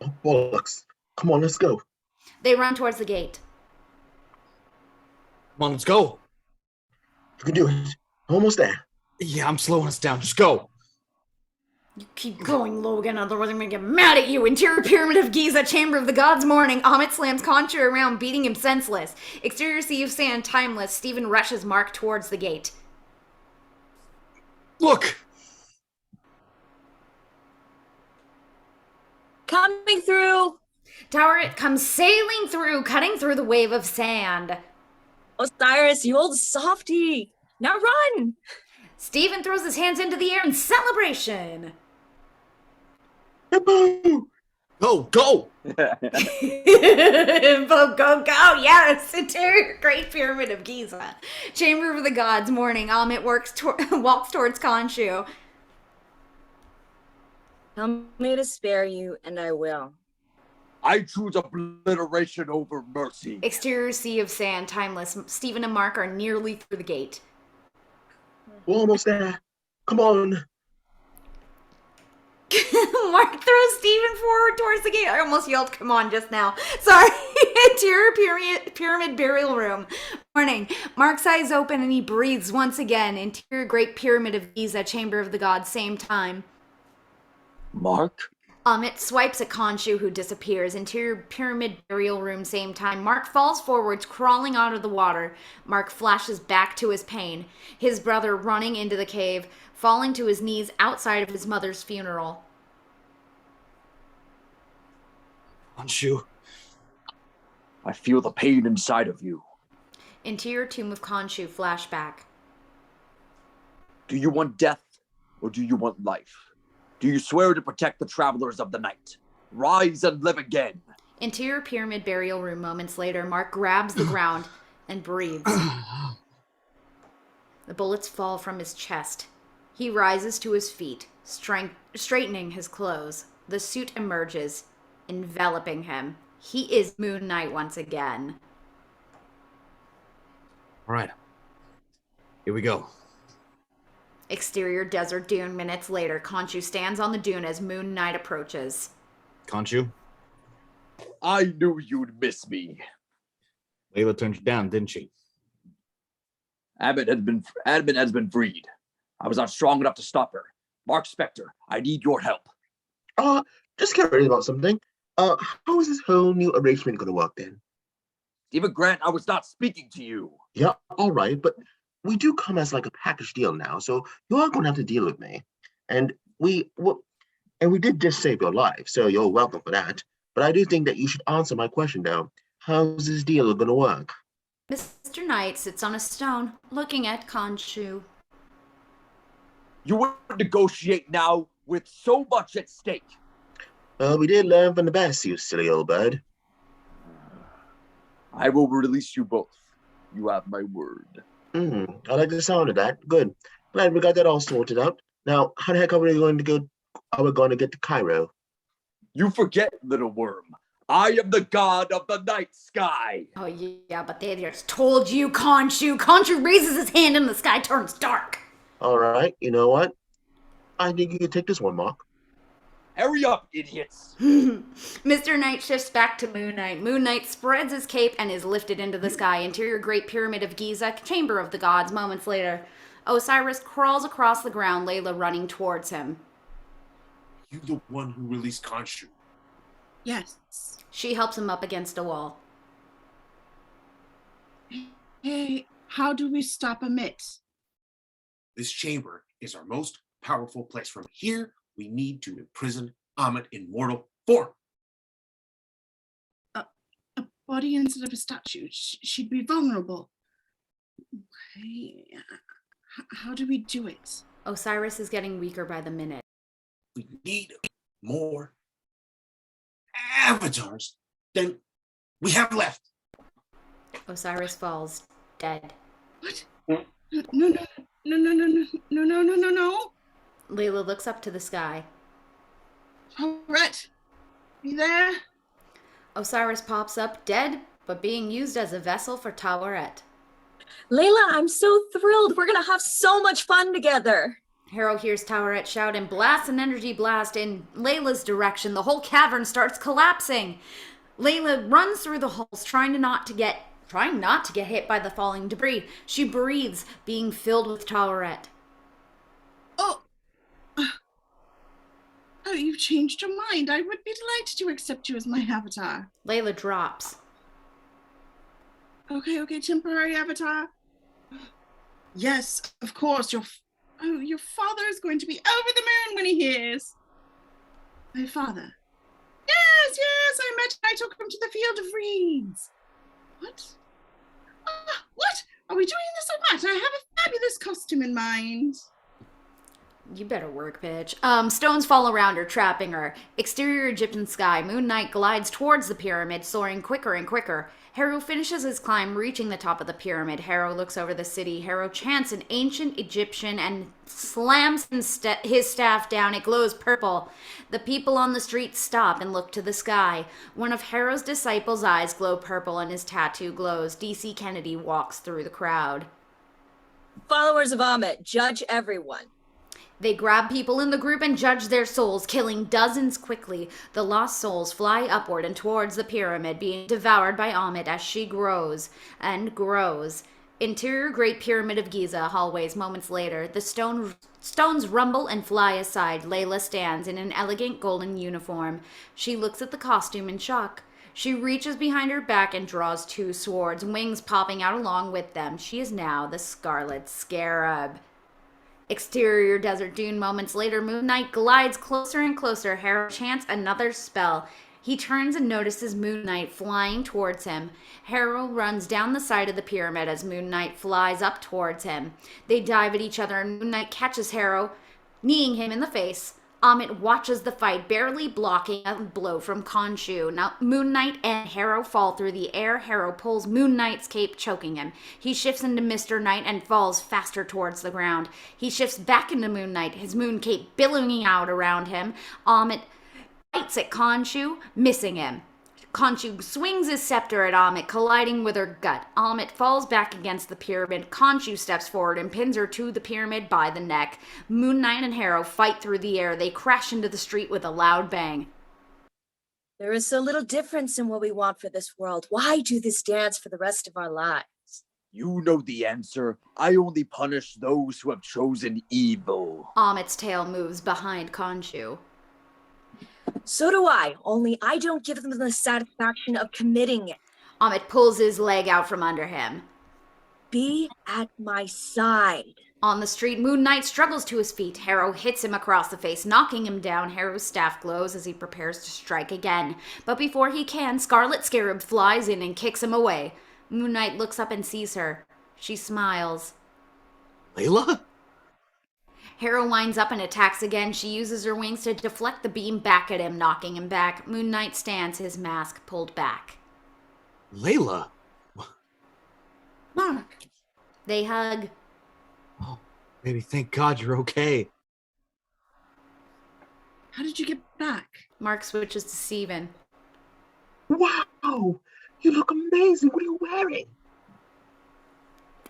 Oh, bollocks. Come on, let's go. They run towards the gate. Come on, let's go. You can do it. Almost there. Yeah, I'm slowing us down. Just go. You keep going, Logan, otherwise I'm gonna get mad at you. Interior Pyramid of Giza, Chamber of the Gods Morning. Ammit slams Khonshu around, beating him senseless. Exterior sea of sand, timeless. Stephen rushes Marc towards the gate. Look! Coming through! Taweret comes sailing through, cutting through the wave of sand. Osiris, you old softy! Now run! Stephen throws his hands into the air in celebration. Go! Go, go! Go, go, go! Yes! Interior Great Pyramid of Giza. Chamber of the Gods Morning. Ammit walks towards Khonshu. Tell me to spare you, and I will. I choose obliteration over mercy. Exterior sea of sand, timeless. Stephen and Marc are nearly through the gate. We're almost there. Come on. Marc throws Stephen forward towards the gate. I almost yelled, come on, just now. Sorry. Interior pyramid burial room. Morning. Marc's eyes open and he breathes once again. Interior Great Pyramid of Giza, Chamber of the Gods, same time. Marc? Ammit swipes at Khonshu, who disappears. Interior pyramid burial room, same time. Marc falls forwards, crawling out of the water. Marc flashes back to his pain. His brother running into the cave, falling to his knees outside of his mother's funeral. Khonshu. I feel the pain inside of you. Interior tomb of Khonshu, flashback. Do you want death, or do you want life? Do you swear to protect the travelers of the night? Rise and live again. Interior pyramid burial room, moments later. Marc grabs the ground and breathes. The bullets fall from his chest. He rises to his feet, straightening his clothes. The suit emerges, enveloping him. He is Moon Knight once again. All right. Here we go. Exterior desert dune, minutes later. Khonshu stands on the dune as Moon Knight approaches. Khonshu. I knew you'd miss me. Layla turned you down, didn't she? Ammit has been freed. I was not strong enough to stop her. Marc Spector, I need your help. Just curious about something. How is this whole new arrangement going to work then? Stephen Grant, I was not speaking to you. Yeah, all right, but we do come as like a package deal now, so you are going to have to deal with me. And we did just save your life, so you're welcome for that. But I do think that you should answer my question though. How's this deal going to work? Mr. Knight sits on a stone, looking at Khonshu. You would negotiate now with so much at stake. We did learn from the best, you silly old bird. I will release you both. You have my word. I like the sound of that. Good. Glad we got that all sorted out. Now, how the heck are we going to get to Cairo? You forget, little worm. I am the god of the night sky. Oh, yeah, but they just told you, Khonshu. Khonshu raises his hand and the sky turns dark. All right, you know what? I think you can take this one, Marc. Hurry up, idiots. Mr. Knight shifts back to Moon Knight. Moon Knight spreads his cape and is lifted into the sky. Interior Great Pyramid of Giza, Chamber of the Gods, moments later. Osiris crawls across the ground, Layla running towards him. You the one who released Khonshu? Yes. She helps him up against a wall. Hey, how do we stop Ammit? This chamber is our most powerful place. From here, we need to imprison Ammit in mortal form. A body instead of a statue. She'd be vulnerable. Okay. How do we do it? Osiris is getting weaker by the minute. We need more avatars than we have left. Osiris falls, dead. What? No. Layla looks up to the sky. Taweret, you there? Osiris pops up, dead, but being used as a vessel for Taweret. Layla, I'm so thrilled. We're gonna have so much fun together. Harrow hears Taweret shout and blasts an energy blast in Layla's direction. The whole cavern starts collapsing. Layla runs through the halls, trying not to get hit by the falling debris. She breathes, being filled with Taweret. Oh, you've changed your mind. I would be delighted to accept you as my avatar. Layla drops. Okay, temporary avatar. Yes, of course. Your father is going to be over the moon when he hears. My father. Yes, I met. I took him to the field of reeds. What? What? Are we doing this or what? I have a fabulous costume in mind. You better work, bitch. Stones fall around her, trapping her. Exterior Egyptian sky. Moon Knight glides towards the pyramid, soaring quicker and quicker. Harrow finishes his climb, reaching the top of the pyramid. Harrow looks over the city. Harrow chants an ancient Egyptian and slams his staff down. It glows purple. The people on the street stop and look to the sky. One of Harrow's disciples' eyes glow purple and his tattoo glows. D.C. Kennedy walks through the crowd. Followers of Ammit, judge everyone. They grab people in the group and judge their souls, killing dozens quickly. The lost souls fly upward and towards the pyramid, being devoured by Ammit as she grows and grows. Interior Great Pyramid of Giza, hallways moments later. The stones rumble and fly aside. Layla stands in an elegant golden uniform. She looks at the costume in shock. She reaches behind her back and draws two swords, wings popping out along with them. She is now the Scarlet Scarab. Exterior desert dune moments later. Moon Knight glides closer and closer. Harrow chants another spell. He turns and notices Moon Knight flying towards him. Harrow runs down the side of the pyramid as Moon Knight flies up towards him. They dive at each other and Moon Knight catches Harrow, kneeing him in the face. Ammit watches the fight, barely blocking a blow from Khonshu. Now, Moon Knight and Harrow fall through the air. Harrow pulls Moon Knight's cape, choking him. He shifts into Mr. Knight and falls faster towards the ground. He shifts back into Moon Knight, his moon cape billowing out around him. Ammit bites at Khonshu, missing him. Khonshu swings his scepter at Ammit, colliding with her gut. Ammit falls back against the pyramid. Khonshu steps forward and pins her to the pyramid by the neck. Moon Knight and Harrow fight through the air. They crash into the street with a loud bang. There is so little difference in what we want for this world. Why do this dance for the rest of our lives? You know the answer. I only punish those who have chosen evil. Ammit's tail moves behind Khonshu. So do I, only I don't give them the satisfaction of committing it. Ammit pulls his leg out from under him. Be at my side. On the street, Moon Knight struggles to his feet. Harrow hits him across the face, knocking him down. Harrow's staff glows as he prepares to strike again. But before he can, Scarlet Scarab flies in and kicks him away. Moon Knight looks up and sees her. She smiles. Layla? Harrow lines up and attacks again. She uses her wings to deflect the beam back at him, knocking him back. Moon Knight stands, his mask pulled back. Layla? Marc. They hug. Oh, baby, thank God you're okay. How did you get back? Marc switches to Steven. Wow, you look amazing. What are you wearing?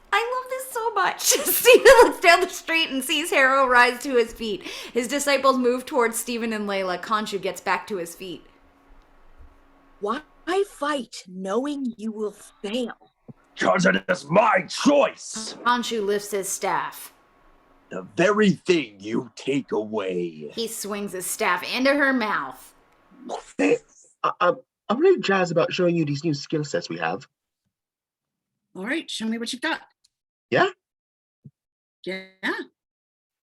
I love this so much. Steven looks down the street and sees Harrow rise to his feet. His disciples move towards Steven and Layla. Khonshu gets back to his feet. Why fight knowing you will fail? Because it is my choice. Khonshu lifts his staff. The very thing you take away. He swings his staff into her mouth. Hey, I'm really jazzed about showing you these new skill sets we have. All right, show me what you've got. Yeah? Yeah.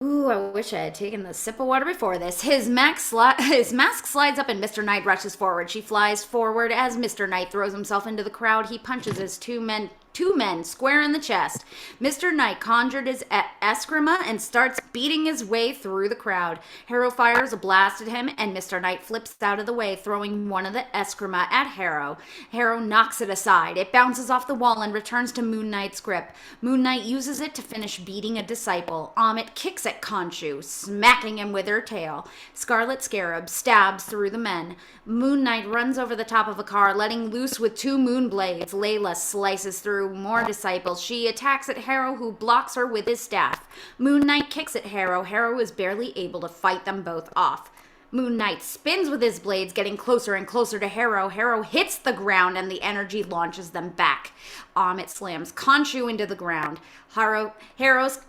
Ooh, I wish I had taken the sip of water before this. His mask slides up and Mr. Knight rushes forward. She flies forward as Mr. Knight throws himself into the crowd. He punches as two men two men square in the chest. Mr. Knight conjured his eskrima and starts beating his way through the crowd. Harrow fires a blast at him, and Mr. Knight flips out of the way, throwing one of the eskrima at Harrow. Harrow knocks it aside. It bounces off the wall and returns to Moon Knight's grip. Moon Knight uses it to finish beating a disciple. Ammit kicks at Khonshu, smacking him with her tail. Scarlet Scarab stabs through the men. Moon Knight runs over the top of a car, letting loose with two moon blades. Layla slices through more disciples. She attacks at Harrow, who blocks her with his staff. Moon Knight kicks at Harrow. Harrow is barely able to fight them both off. Moon Knight spins with his blades, getting closer and closer to Harrow. Harrow hits the ground, and the energy launches them back. Ammit slams Khonshu into the ground. Harrow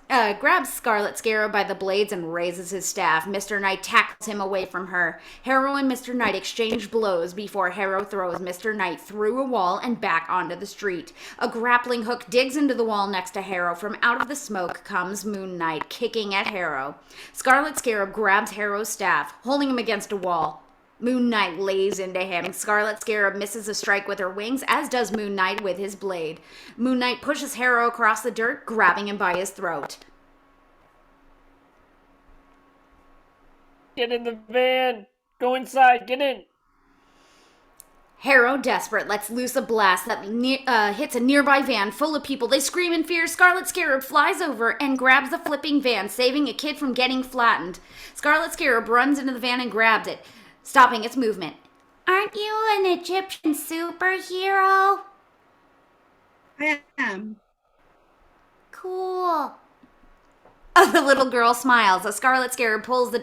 grabs Scarlet Scarab by the blades and raises his staff. Mr. Knight tackles him away from her. Harrow and Mr. Knight exchange blows before Harrow throws Mr. Knight through a wall and back onto the street. A grappling hook digs into the wall next to Harrow. From out of the smoke comes Moon Knight, kicking at Harrow. Scarlet Scarab grabs Harrow's staff, holding him against a wall. Moon Knight lays into him. Scarlet Scarab misses a strike with her wings, as does Moon Knight with his blade. Moon Knight pushes Harrow across the dirt, grabbing him by his throat. Get in the van! Go inside, get in! Harrow, desperate, lets loose a blast that hits a nearby van full of people. They scream in fear. Scarlet Scarab flies over and grabs the flipping van, saving a kid from getting flattened. Scarlet Scarab runs into the van and grabs it, stopping its movement. Aren't you an Egyptian superhero? I am. Cool. The little girl smiles. A Scarlet Scarab pulls the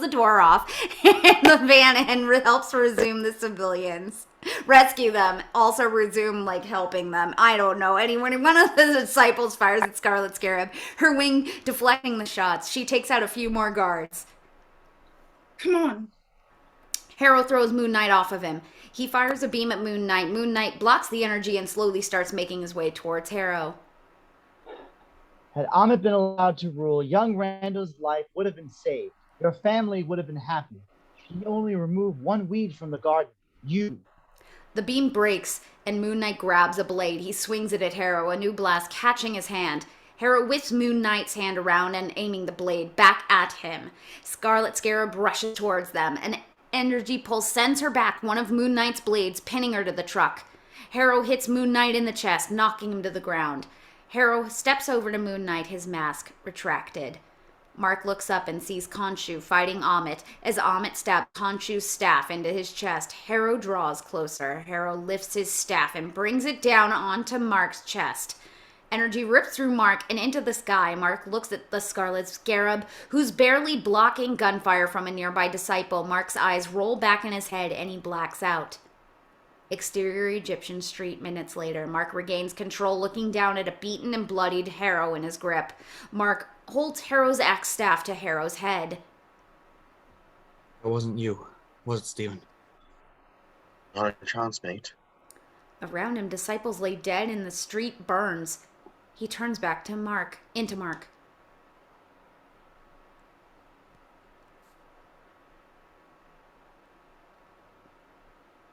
door off in the van and helps resume the civilians. Rescue them. Also resume, helping them. I don't know. One of the disciples fires at Scarlet Scarab, her wing deflecting the shots. She takes out a few more guards. Come on. Harrow throws Moon Knight off of him. He fires a beam at Moon Knight. Moon Knight blocks the energy and slowly starts making his way towards Harrow. Had Ammit been allowed to rule, young Randall's life would have been saved. Your family would have been happy. He only removed one weed from the garden. You. The beam breaks, and Moon Knight grabs a blade. He swings it at Harrow, a new blast catching his hand. Harrow whips Moon Knight's hand around and aiming the blade back at him. Scarlet Scarab rushes towards them. An energy pulse sends her back one of Moon Knight's blades, pinning her to the truck. Harrow hits Moon Knight in the chest, knocking him to the ground. Harrow steps over to Moon Knight, his mask retracted. Marc looks up and sees Khonshu fighting Ammit. As Ammit stabs Khonshu's staff into his chest, Harrow draws closer. Harrow lifts his staff and brings it down onto Marc's chest. Energy rips through Marc and into the sky. Marc looks at the Scarlet Scarab, who's barely blocking gunfire from a nearby disciple. Marc's eyes roll back in his head and he blacks out. Exterior Egyptian street minutes later. Marc regains control, looking down at a beaten and bloodied Harrow in his grip. Marc holds Harrow's axe staff to Harrow's head. It wasn't you, was it, Stephen? Not a chance, mate. Around him, disciples lay dead and the street burns. He turns back to Marc.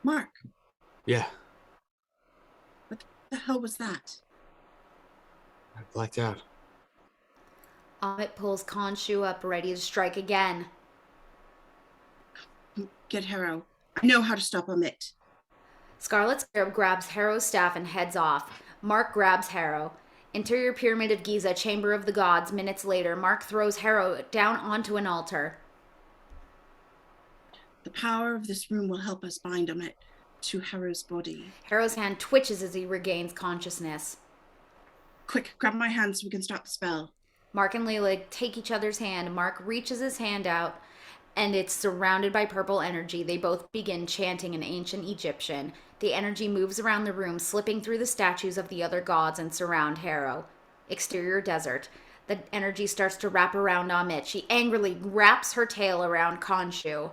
Marc. Yeah. What the hell was that? I blacked out. Ammit pulls Khonshu up, ready to strike again. Get Harrow. I know how to stop Ammit. Scarlet Scarab grabs Harrow's staff and heads off. Marc grabs Harrow. Interior Pyramid of Giza, Chamber of the Gods. Minutes later, Marc throws Harrow down onto an altar. The power of this room will help us bind Ammit to Harrow's body. Harrow's hand twitches as he regains consciousness. Quick, grab my hand so we can stop the spell. Marc and Layla take each other's hand. Marc reaches his hand out, and it's surrounded by purple energy. They both begin chanting in ancient Egyptian. The energy moves around the room, slipping through the statues of the other gods and surround Harrow. Exterior desert. The energy starts to wrap around Ammit. She angrily wraps her tail around Khonshu.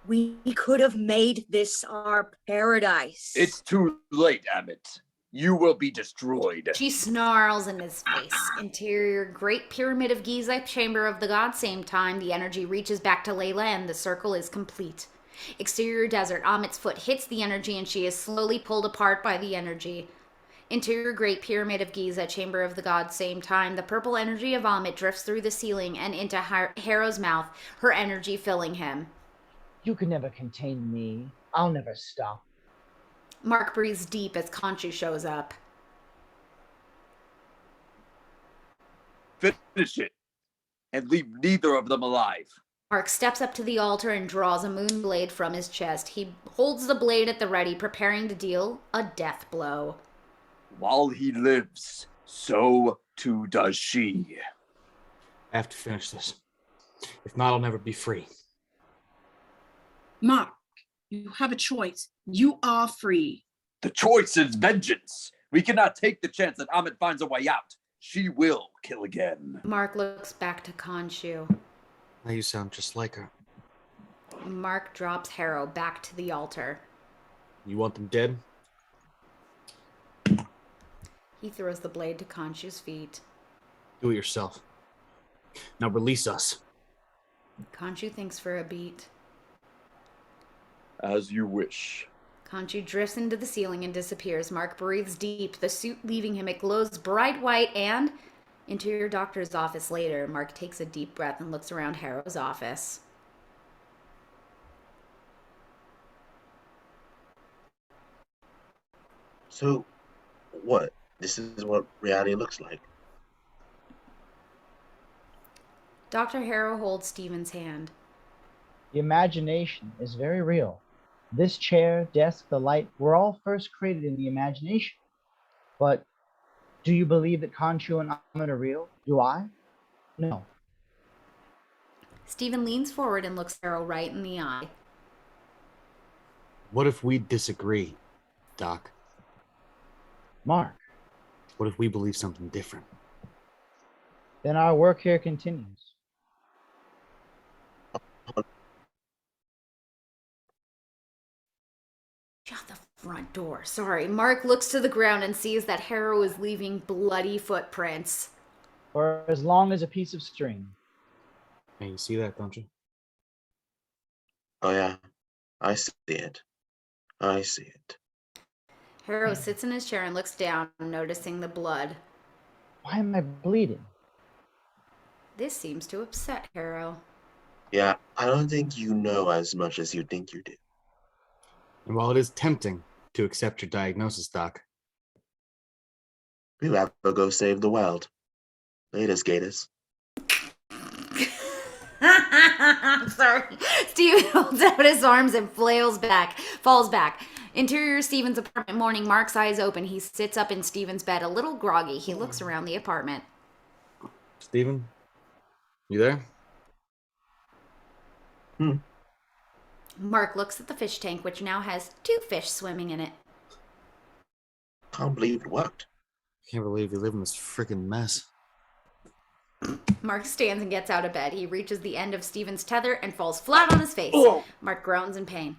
We could have made this our paradise. It's too late, Ammit. You will be destroyed. She snarls in his face. Interior Great Pyramid of Giza, Chamber of the Gods. Same time, the energy reaches back to Layla and the circle is complete. Exterior desert. Ammit's foot hits the energy and she is slowly pulled apart by the energy. Interior Great Pyramid of Giza, Chamber of the Gods, same time. The purple energy of Ammit drifts through the ceiling and into Harrow's mouth, her energy filling him. You can never contain me. I'll never stop. Marc breathes deep as Khonshu shows up. Finish it, and leave neither of them alive. Marc steps up to the altar and draws a moon blade from his chest. He holds the blade at the ready, preparing to deal a death blow. While he lives, so too does she. I have to finish this. If not, I'll never be free. Marc, you have a choice. You are free. The choice is vengeance. We cannot take the chance that Ammit finds a way out. She will kill again. Marc looks back to Khonshu. Now you sound just like her. Marc drops Harrow back to the altar. You want them dead? He throws the blade to Khonshu's feet. Do it yourself. Now release us. Khonshu thinks for a beat. As you wish. Khonshu drifts into the ceiling and disappears. Marc breathes deep, the suit leaving him. It glows bright white and... Interior doctor's office later. Marc takes a deep breath and looks around Harrow's office. So, what? This is what reality looks like. Dr. Harrow holds Stephen's hand. The imagination is very real. This chair, desk, the light were all first created in the imagination. But do you believe that Khonshu and Ammit are real? Do I? No. Stephen leans forward and looks Harrow right in the eye. What if we disagree, Doc? Marc. What if we believe something different? Then our work here continues. Shut the front door. Sorry. Marc looks to the ground and sees that Harrow is leaving bloody footprints. For as long as a piece of string. Hey, you see that, don't you? Oh yeah, I see it. I see it. Harrow sits in his chair and looks down, noticing the blood. Why am I bleeding? This seems to upset Harrow. Yeah, I don't think you know as much as you think you do. And while it is tempting to accept your diagnosis, Doc, We have to go save the world. Latest, Gators. I'm sorry. Steven holds out his arms and falls back. Interior Steven's apartment morning. Marc's eyes open. He sits up in Steven's bed, a little groggy. He looks around the apartment. Steven, you there? Marc looks at the fish tank, which now has 2 fish swimming in it. Can't believe it worked. Can't believe you live in this freaking mess. Marc stands and gets out of bed. He reaches the end of Steven's tether and falls flat on his face. Marc groans in pain.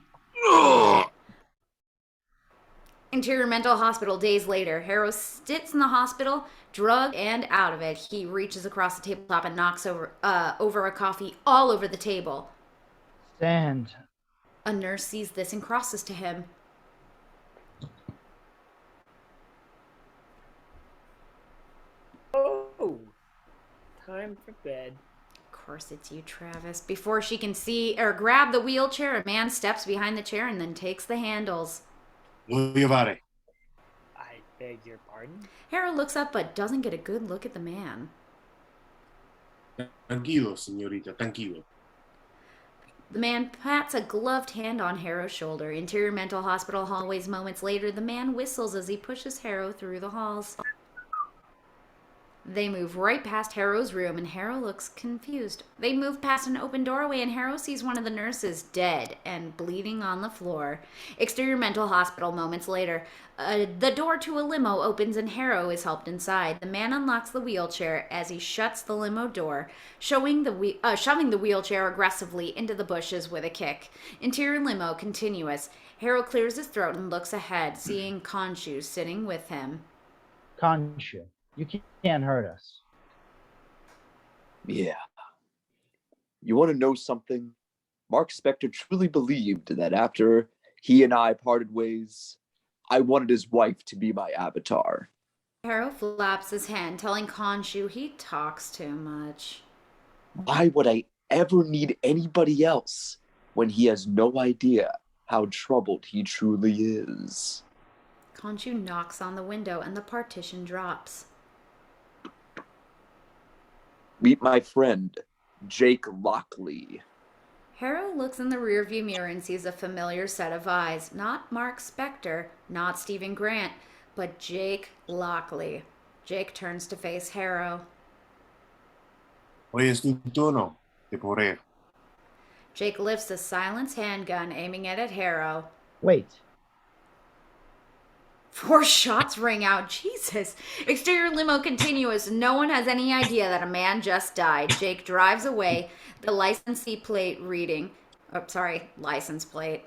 Interior mental hospital days later. Harrow sits in the hospital, drugged and out of it. He reaches across the tabletop and knocks over a coffee all over the table. Stand. A nurse sees this and crosses to him. Oh, time for bed. Of course it's you, Travis. Before she can see or grab the wheelchair, a man steps behind the chair and then takes the handles. Moya. I beg your pardon? Harrow looks up but doesn't get a good look at the man. Tranquilo, señorita, tranquilo. The man pats a gloved hand on Harrow's shoulder. Interior mental hospital hallways moments later. The man whistles as he pushes Harrow through the halls. They move right past Harrow's room, and Harrow looks confused. They move past an open doorway, and Harrow sees one of the nurses dead and bleeding on the floor. Exterior mental hospital moments later. The door to a limo opens, and Harrow is helped inside. The man unlocks the wheelchair as he shuts the limo door, shoving the wheelchair aggressively into the bushes with a kick. Interior limo continuous. Harrow clears his throat and looks ahead, seeing Khonshu sitting with him. Khonshu. You can't hurt us. Yeah. You want to know something? Mark Spector truly believed that after he and I parted ways, I wanted his wife to be my avatar. Harrow flaps his hand, telling Khonshu he talks too much. Why would I ever need anybody else when he has no idea how troubled he truly is? Khonshu knocks on the window and the partition drops. Meet my friend, Jake Lockley. Harrow looks in the rearview mirror and sees a familiar set of eyes. Not Marc Spector, not Stephen Grant, but Jake Lockley. Jake turns to face Harrow. Hoy es tu turno de poder. Jake lifts a silenced handgun, aiming it at Harrow. Wait. 4 shots ring out. Jesus. Exterior limo continuous. No one has any idea that a man just died. Jake drives away. The licensee plate reading. Oh, sorry. License plate.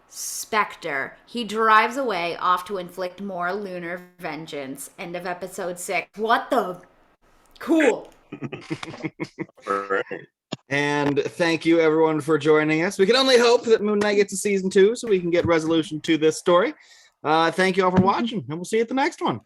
Spectre. He drives away, off to inflict more lunar vengeance. End of episode 6. What the? Cool. And thank you everyone for joining us. We can only hope that Moon Knight gets a season 2 so we can get resolution to this story. Thank you all for watching, and we'll see you at the next one.